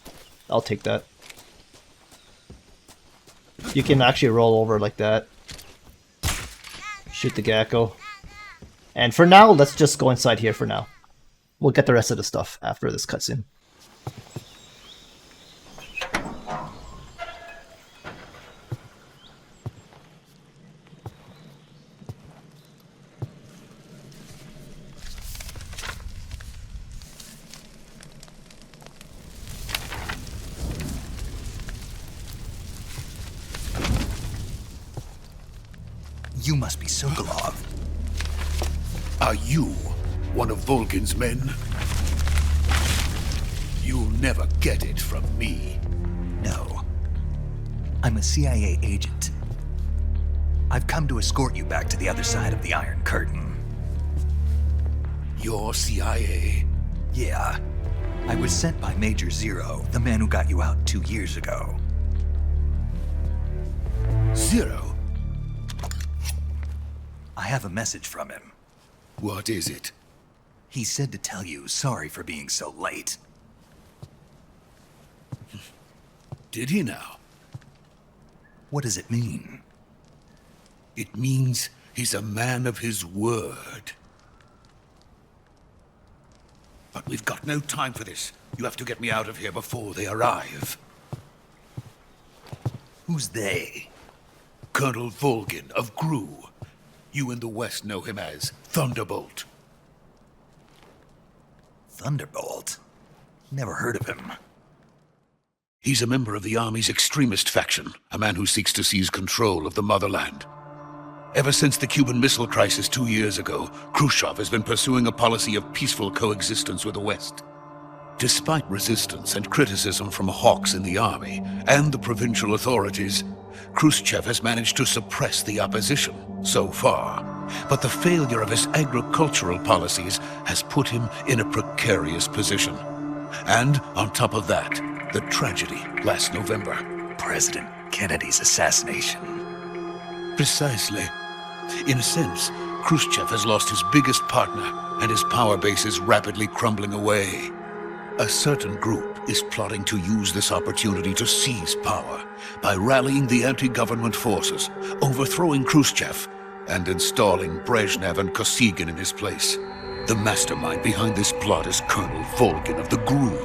I'll take that. You can actually roll over like that. Shoot the gecko. And for now, let's just go inside here for now. We'll get the rest of the stuff after this cutscene. You must be Sokolov. Are you one of Volgin's men? You'll never get it from me. No. I'm a CIA agent. I've come to escort you back to the other side of the Iron Curtain. You're CIA? Yeah. I was sent by Major Zero, the man who got you out 2 years ago. Zero? I have a message from him. What is it? He said to tell you sorry for being so late. Did he now? What does it mean? It means he's a man of his word. But we've got no time for this. You have to get me out of here before they arrive. Who's they? Colonel Volgin of GRU. You in the West know him as Thunderbolt. Thunderbolt? Never heard of him. He's a member of the Army's extremist faction, a man who seeks to seize control of the motherland. Ever since the Cuban Missile Crisis 2 years ago, Khrushchev has been pursuing a policy of peaceful coexistence with the West. Despite resistance and criticism from hawks in the army and the provincial authorities, Khrushchev has managed to suppress the opposition so far. But the failure of his agricultural policies has put him in a precarious position. And on top of that, the tragedy last November. President Kennedy's assassination. Precisely. In a sense, Khrushchev has lost his biggest partner, and his power base is rapidly crumbling away. A certain group is plotting to use this opportunity to seize power by rallying the anti-government forces, overthrowing Khrushchev, and installing Brezhnev and Kosygin in his place. The mastermind behind this plot is Colonel Volgin of the GRU.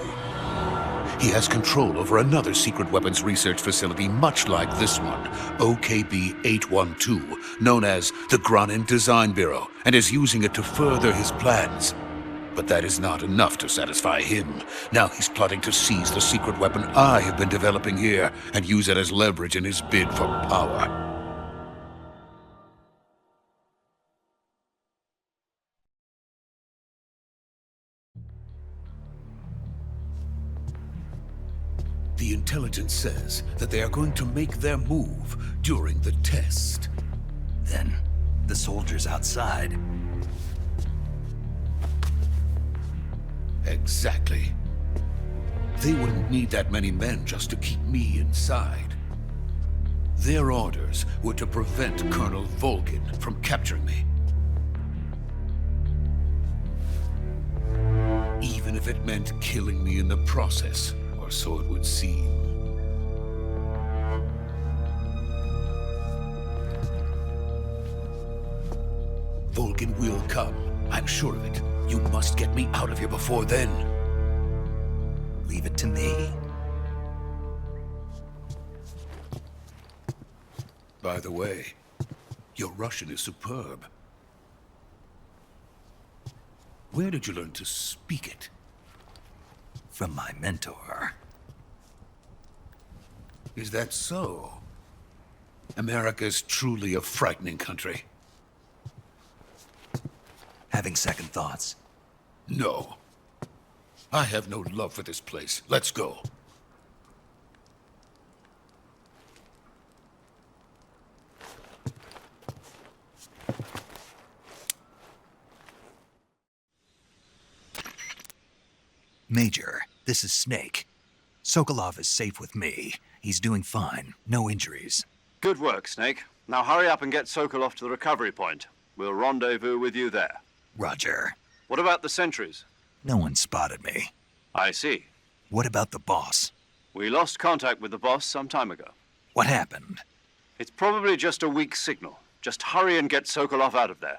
He has control over another secret weapons research facility much like this one, OKB-812, known as the Granin Design Bureau, and is using it to further his plans. But that is not enough to satisfy him. Now he's plotting to seize the secret weapon I have been developing here and use it as leverage in his bid for power. The intelligence says that they are going to make their move during the test. Then, the soldiers outside. Exactly. They wouldn't need that many men just to keep me inside. Their orders were to prevent Colonel Volgin from capturing me. Even if it meant killing me in the process, or so it would seem. Volgin will come. I'm sure of it. You must get me out of here before then. Leave it to me. By the way, your Russian is superb. Where did you learn to speak it? From my mentor. Is that so? America's truly a frightening country. Having second thoughts? No. I have no love for this place. Let's go. Major, this is Snake. Sokolov is safe with me. He's doing fine. No injuries. Good work, Snake. Now hurry up and get Sokolov to the recovery point. We'll rendezvous with you there. Roger. What about the sentries? No one spotted me. I see. What about the boss? We lost contact with the boss some time ago. What happened? It's probably just a weak signal. Just hurry and get Sokolov out of there.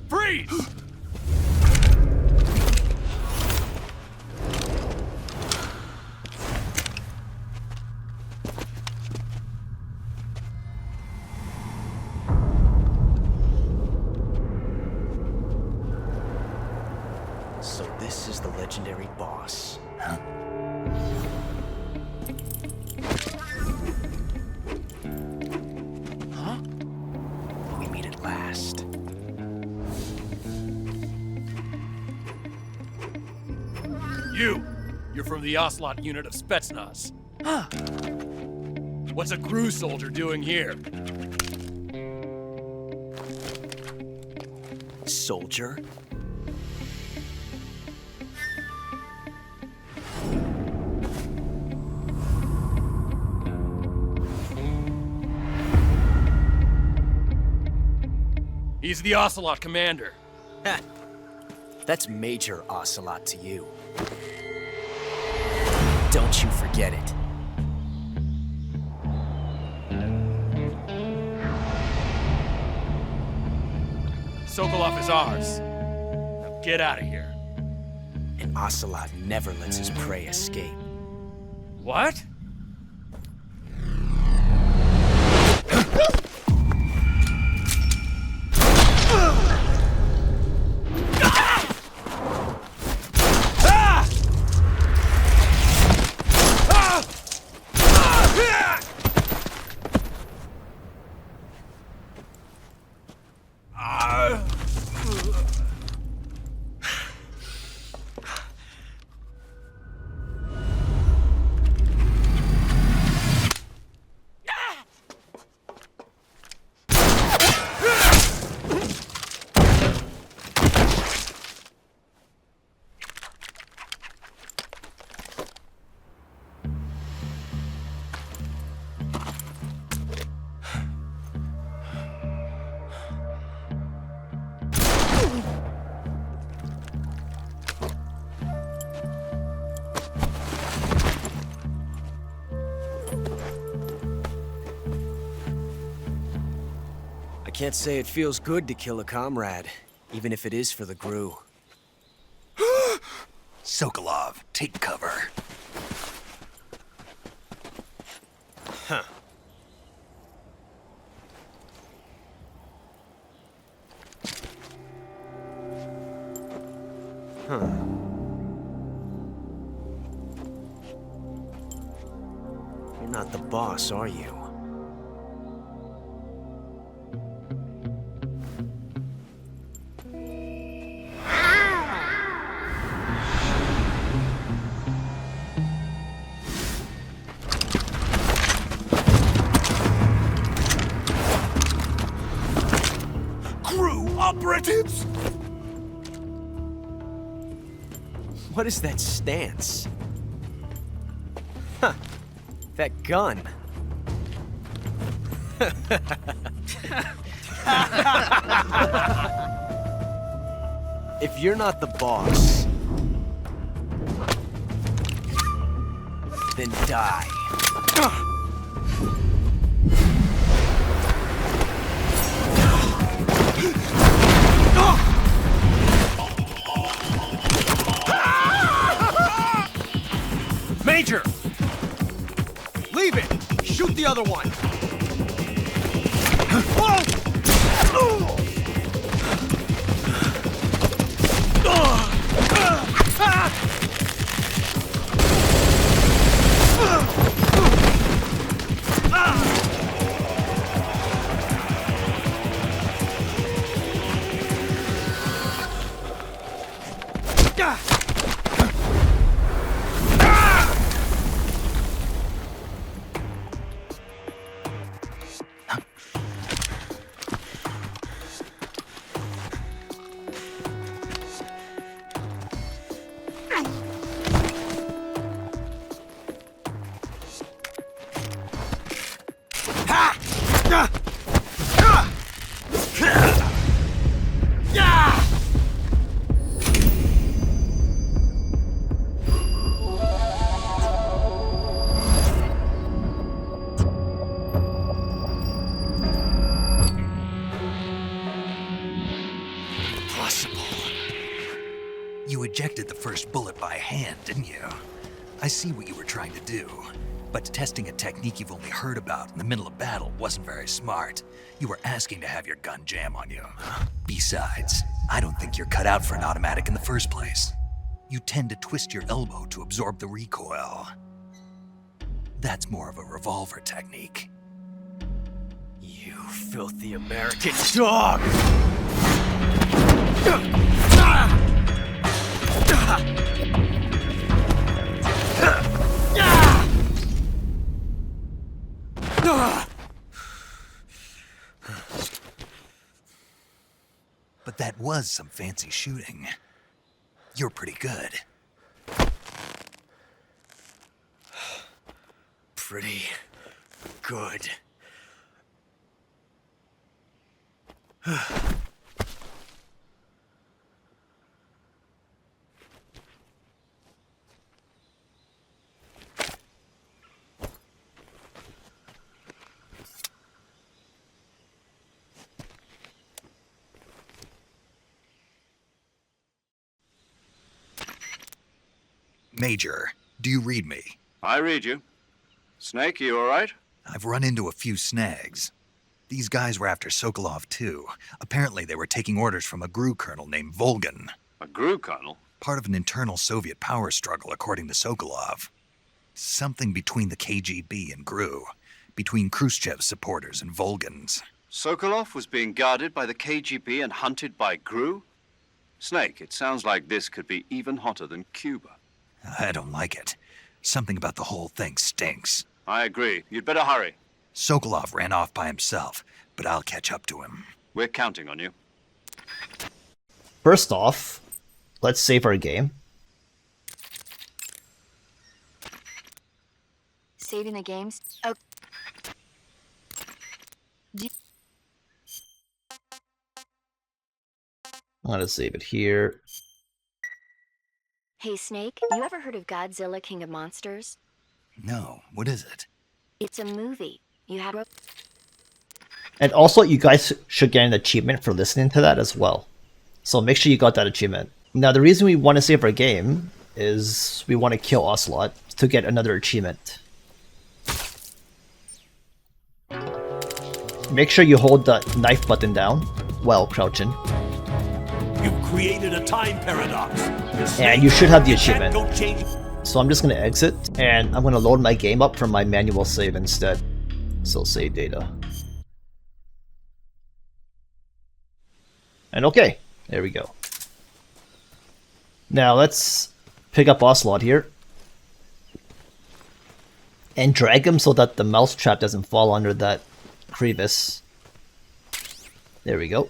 Freeze! So this is the legendary boss. Huh? Huh? We meet at last. You're from the Ocelot unit of Spetsnaz. Huh. What's a crew soldier doing here? Soldier? He's the Ocelot commander. Ha! That's Major Ocelot to you. Don't you forget it. Sokolov is ours. Now get out of here. And Ocelot never lets his prey escape. What? I can't say it feels good to kill a comrade, even if it is for the GRU. Sokolov, take cover. Huh. Huh. You're not the boss, are you? Operatives! What is that stance? Huh. That gun. If you're not the boss, then die. Major! Leave it! Shoot the other one! You ejected the first bullet by hand, didn't you? I see what you were trying to do. But testing a technique you've only heard about in the middle of battle wasn't very smart. You were asking to have your gun jam on you. Besides, I don't think you're cut out for an automatic in the first place. You tend to twist your elbow to absorb the recoil. That's more of a revolver technique. You filthy American dog! But that was some fancy shooting. You're pretty good. Pretty good. Major, do you read me? I read you. Snake, you all right? I've run into a few snags. These guys were after Sokolov too. Apparently they were taking orders from a GRU colonel named Volgan. A GRU colonel? Part of an internal Soviet power struggle, according to Sokolov. Something between the KGB and GRU. Between Khrushchev's supporters and Volgan's. Sokolov was being guarded by the KGB and hunted by GRU? Snake, it sounds like this could be even hotter than Cuba. I don't like it. Something about the whole thing stinks. I agree. You'd better hurry. Sokolov ran off by himself, but I'll catch up to him. We're counting on you. First off, let's save our game. Saving the games? Oh. I'm gonna save it here. Hey, Snake, you ever heard of Godzilla King of Monsters? No, what is it? It's a movie. You have... And also, you guys should get an achievement for listening to that as well. So make sure you got that achievement. Now, the reason we want to save our game is we want to kill Ocelot to get another achievement. Make sure you hold the knife button down while crouching. You've created a time paradox. And you should have the achievement. So I'm just going to exit, and I'm going to load my game up from my manual save instead. So save data. And okay, there we go. Now let's pick up Ocelot here. And drag him so that the mouse trap doesn't fall under that crevice. There we go.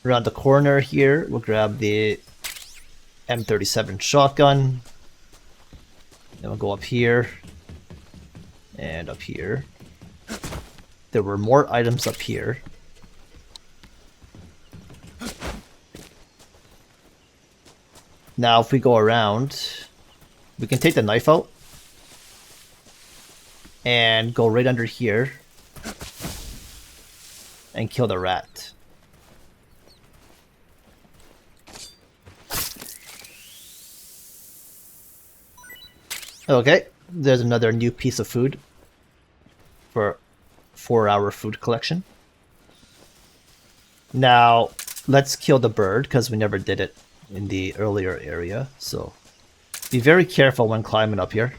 Around the corner here, we'll grab the M37 Shotgun. Then we'll go up here. And up here. There were more items up here. Now if we go around, we can take the knife out and go right under here and kill the rat. Okay, there's another new piece of food for 4-hour food collection. Now, let's kill the bird, because we never did it in the earlier area. So, be very careful when climbing up here.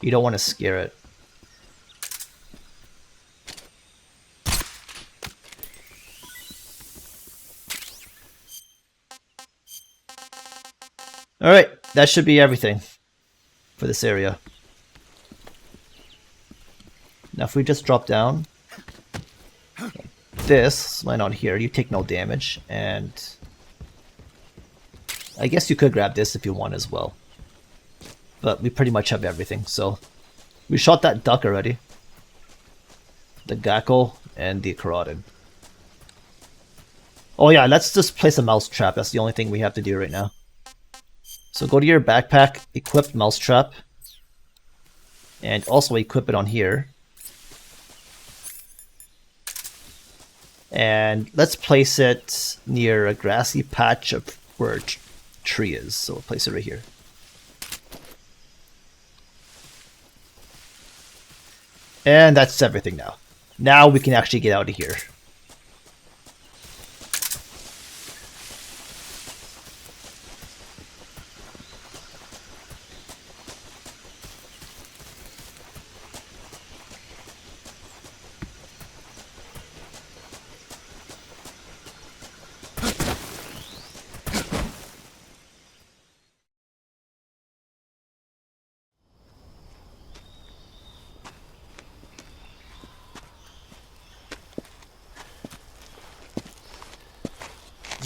You don't want to scare it. Alright, that should be everything for this area. Now if we just drop down, this line on here, you take no damage, and I guess you could grab this if you want as well. But we pretty much have everything, so we shot that duck already. The gecko and the Kerotan. Oh yeah, let's just place a mouse trap. That's the only thing we have to do right now. So go to your backpack, equip mouse trap, and also equip it on here. And let's place it near a grassy patch of where a tree is. So we'll place it right here. And that's everything now. Now we can actually get out of here.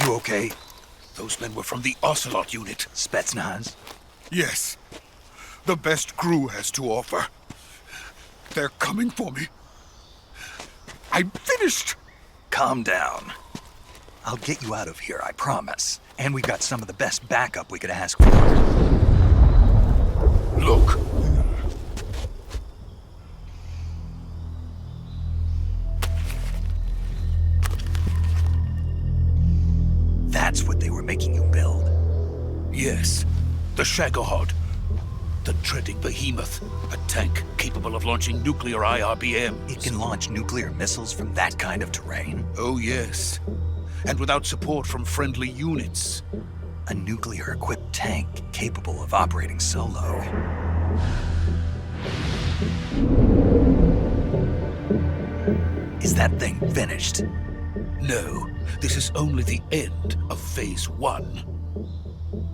You okay? Those men were from the Ocelot unit. Spetsnaz? Yes. The best crew has to offer. They're coming for me. I'm finished. Calm down. I'll get you out of here, I promise. And we got some of the best backup we could ask for. Look. That's what they were making you build? Yes. The Shagohod. The dreading behemoth. A tank capable of launching nuclear IRBMs. It can launch nuclear missiles from that kind of terrain? Oh, yes. And without support from friendly units. A nuclear-equipped tank capable of operating solo. Is that thing finished? No, this is only the end of Phase 1.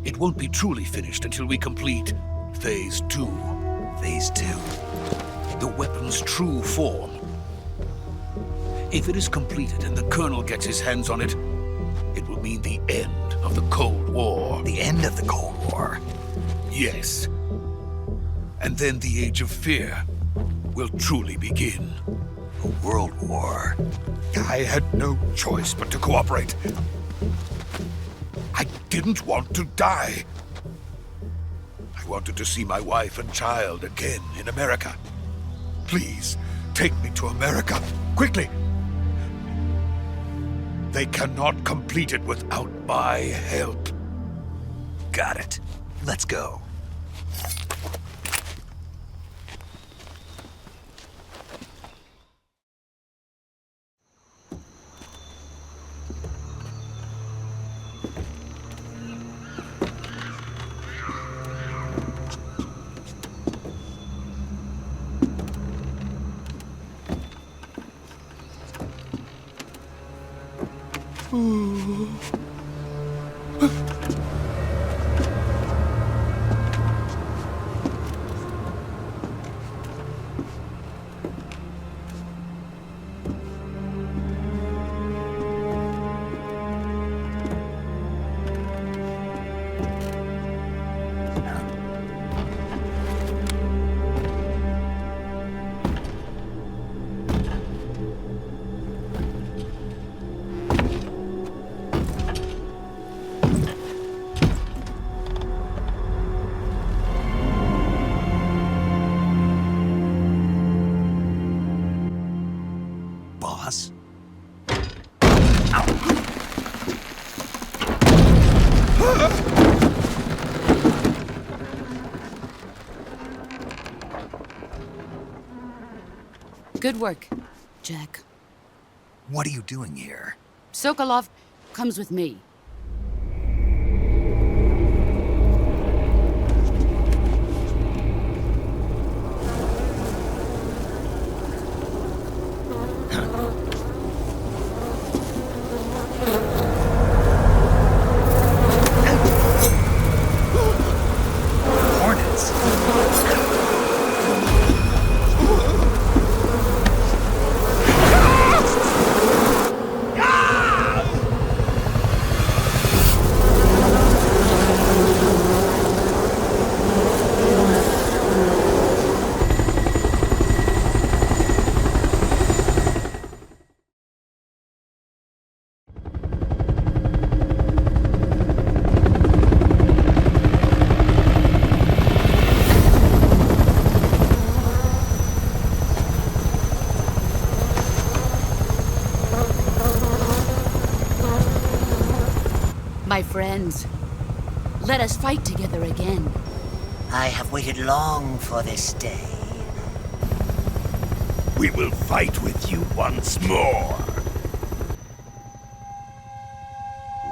It won't be truly finished until we complete Phase 2. Phase 2? The weapon's true form. If it is completed and the Colonel gets his hands on it, it will mean the end of the Cold War. The end of the Cold War? Yes. And then the Age of Fear will truly begin. A world war? I had no choice but to cooperate. I didn't want to die. I wanted to see my wife and child again in America. Please, take me to America, quickly. They cannot complete it without my help. Got it. Let's go. Good work, Jack. What are you doing here? Sokolov comes with me. Hornets. My friends, let us fight together again. I have waited long for this day. We will fight with you once more.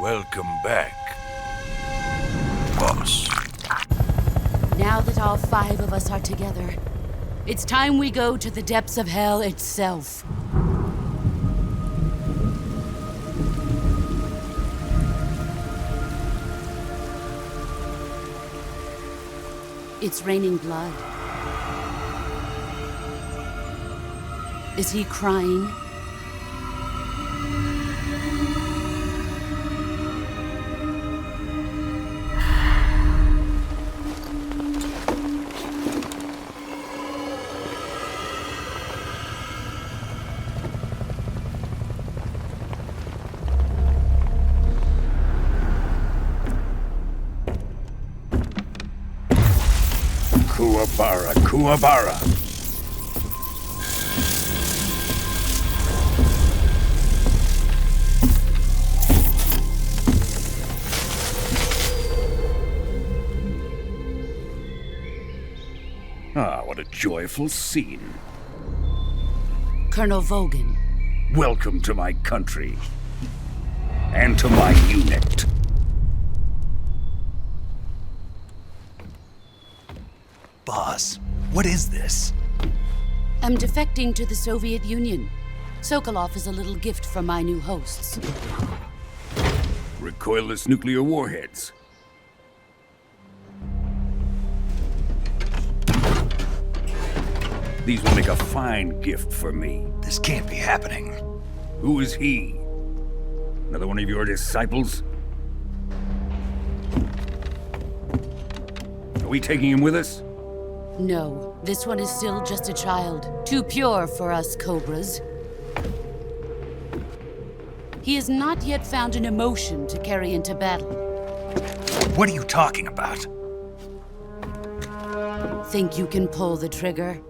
Welcome back, boss. Now that all 5 of us are together, it's time we go to the depths of hell itself. It's raining blood. Is he crying? Kuwabara. Ah, what a joyful scene. Colonel Vogan. Welcome to my country. And to my unit. Boss, what is this? I'm defecting to the Soviet Union. Sokolov is a little gift from my new hosts. Recoilless nuclear warheads. These will make a fine gift for me. This can't be happening. Who is he? Another one of your disciples? Are we taking him with us? No, this one is still just a child. Too pure for us Cobras. He has not yet found an emotion to carry into battle. What are you talking about? Think you can pull the trigger?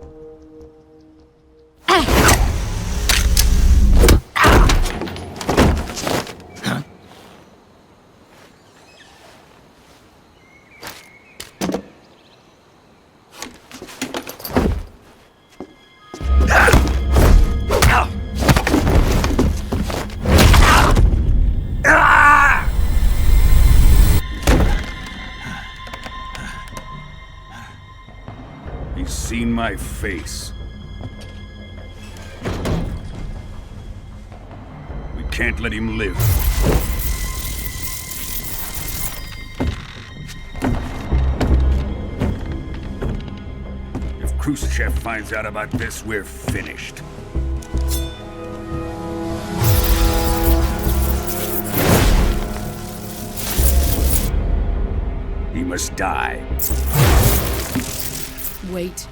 He's seen my face. We can't let him live. If Khrushchev finds out about this, we're finished. He must die. Wait.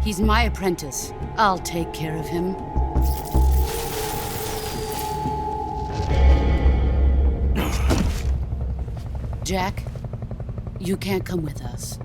He's my apprentice. I'll take care of him. Jack, you can't come with us.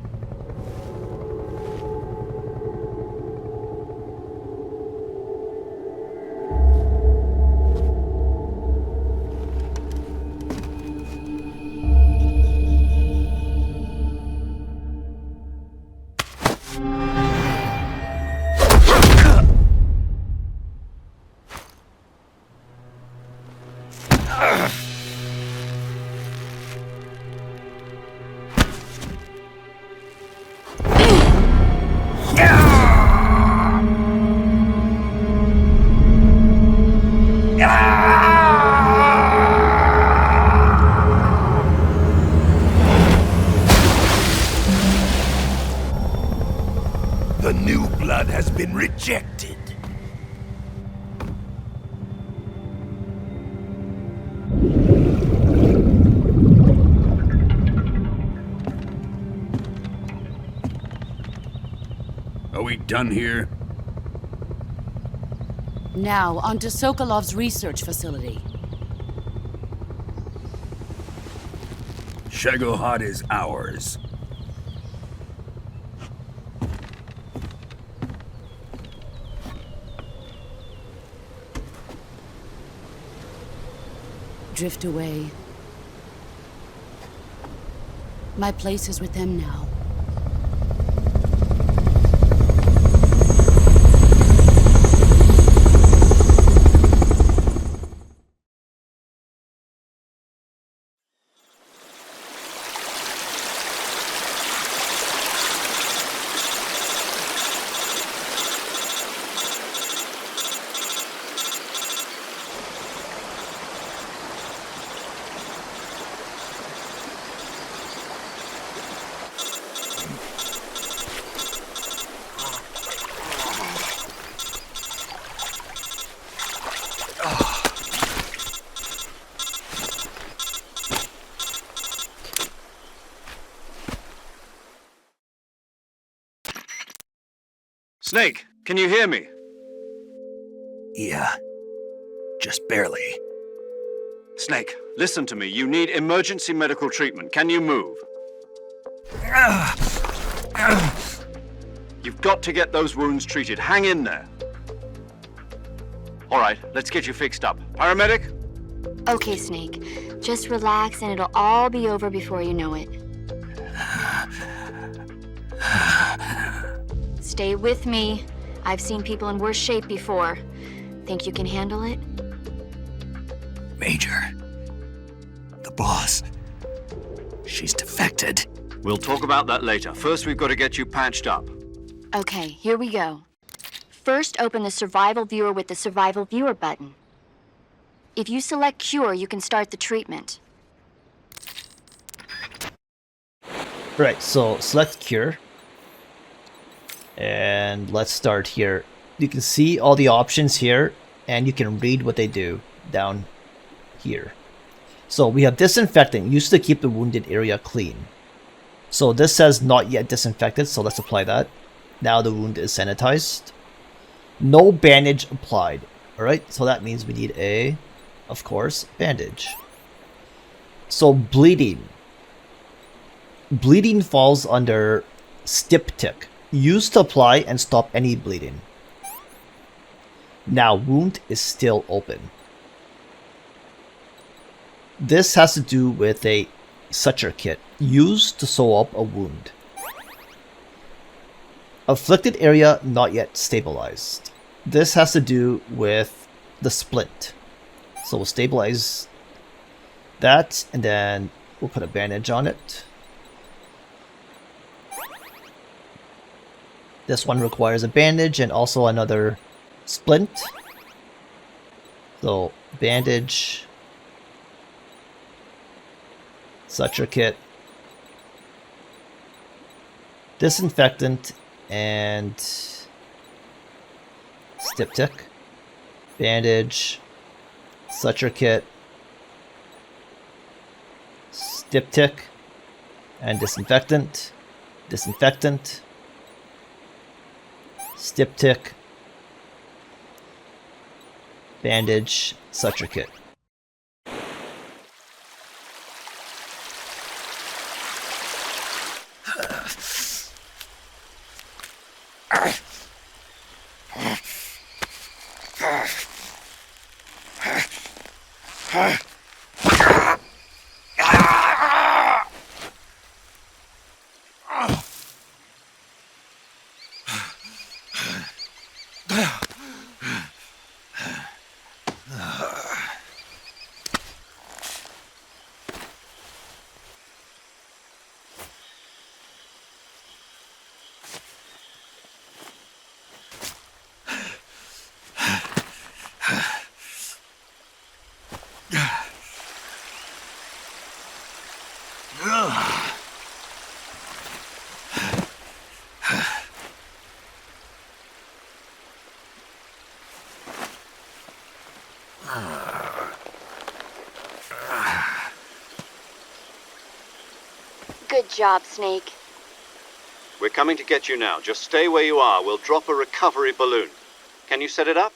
has been rejected. Are we done here? Now, on to Sokolov's research facility. Shagohod is ours. Drift away. My place is with them now. Snake, can you hear me? Yeah. Just barely. Snake, listen to me. You need emergency medical treatment. Can you move? You've got to get those wounds treated. Hang in there. All right, let's get you fixed up. Paramedic? Okay, Snake. Just relax and it'll all be over before you know it. Stay with me. I've seen people in worse shape before. Think you can handle it? Major. The boss. She's defected. We'll talk about that later. First, we've got to get you patched up. Okay, here we go. First, open the Survival Viewer with the Survival Viewer button. If you select Cure, you can start the treatment. Right, so select Cure. And let's start here. You can see all the options here, and you can read what they do down here. So we have disinfecting, used to keep the wounded area clean. So this says not yet disinfected, so let's apply that. Now the wound is sanitized. No bandage applied. Alright, so that means we need a, of course, bandage. So bleeding. Bleeding falls under styptic. Used to apply and stop any bleeding. Now wound is still open. This has to do with a suture kit used to sew up a wound. Afflicted area not yet stabilized. This has to do with the splint. So we'll stabilize that and then we'll put a bandage on it. This one requires a bandage and also another splint. So bandage, suture kit, disinfectant, and styptic, bandage, suture kit, styptic, and disinfectant, disinfectant, styptic, bandage, suture kit. Good job, Snake. We're coming to get you now. Just stay where you are. We'll drop a recovery balloon. Can you set it up?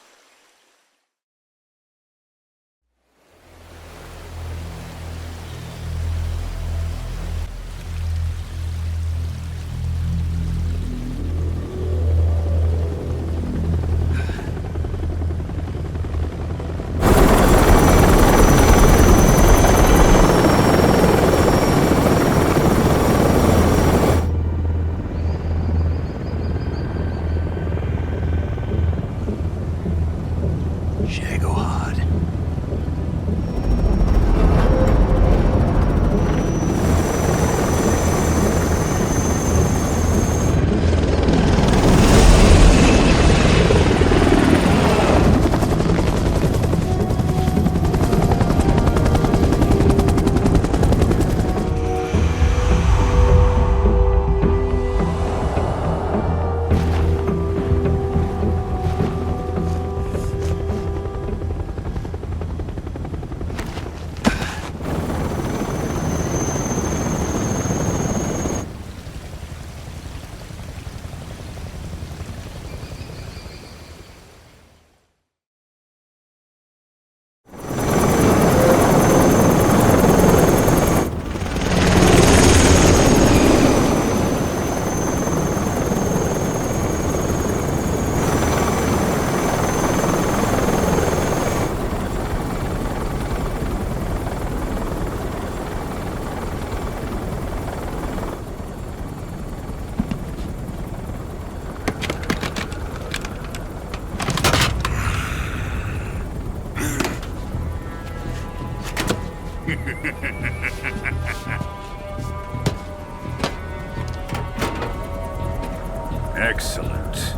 Excellent.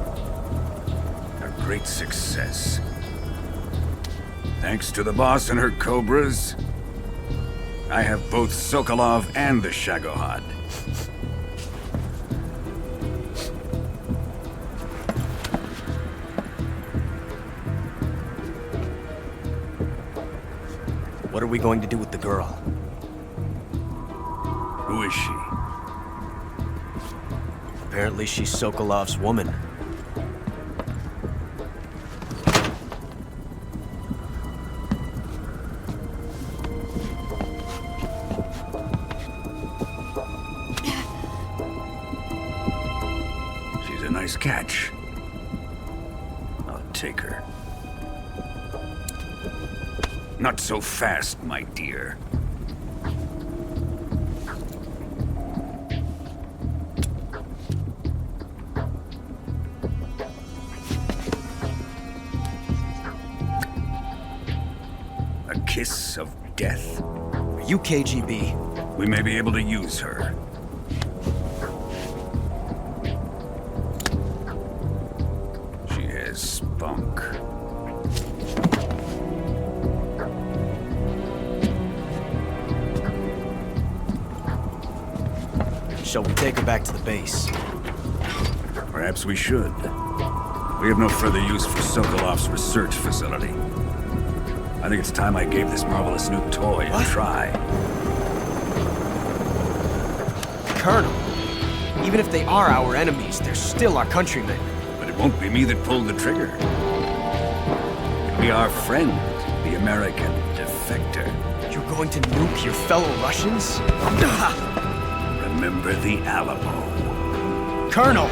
A great success. Thanks to the boss and her cobras, I have both Sokolov and the Shagohod. What are we going to do with the girl? Who is she? Apparently she's Sokolov's woman. She's a nice catch. I'll take her. Not so fast, my dear. A kiss of death? Are you KGB? We may be able to use her. She has spunk. Shall we take her back to the base? Perhaps we should. We have no further use for Sokolov's research facility. I think it's time I gave this marvelous new toy a try. Colonel, even if they are our enemies, they're still our countrymen. But it won't be me that pulled the trigger. It'll be our friend, the American defector. You're going to nuke your fellow Russians? Remember the Alamo. Colonel!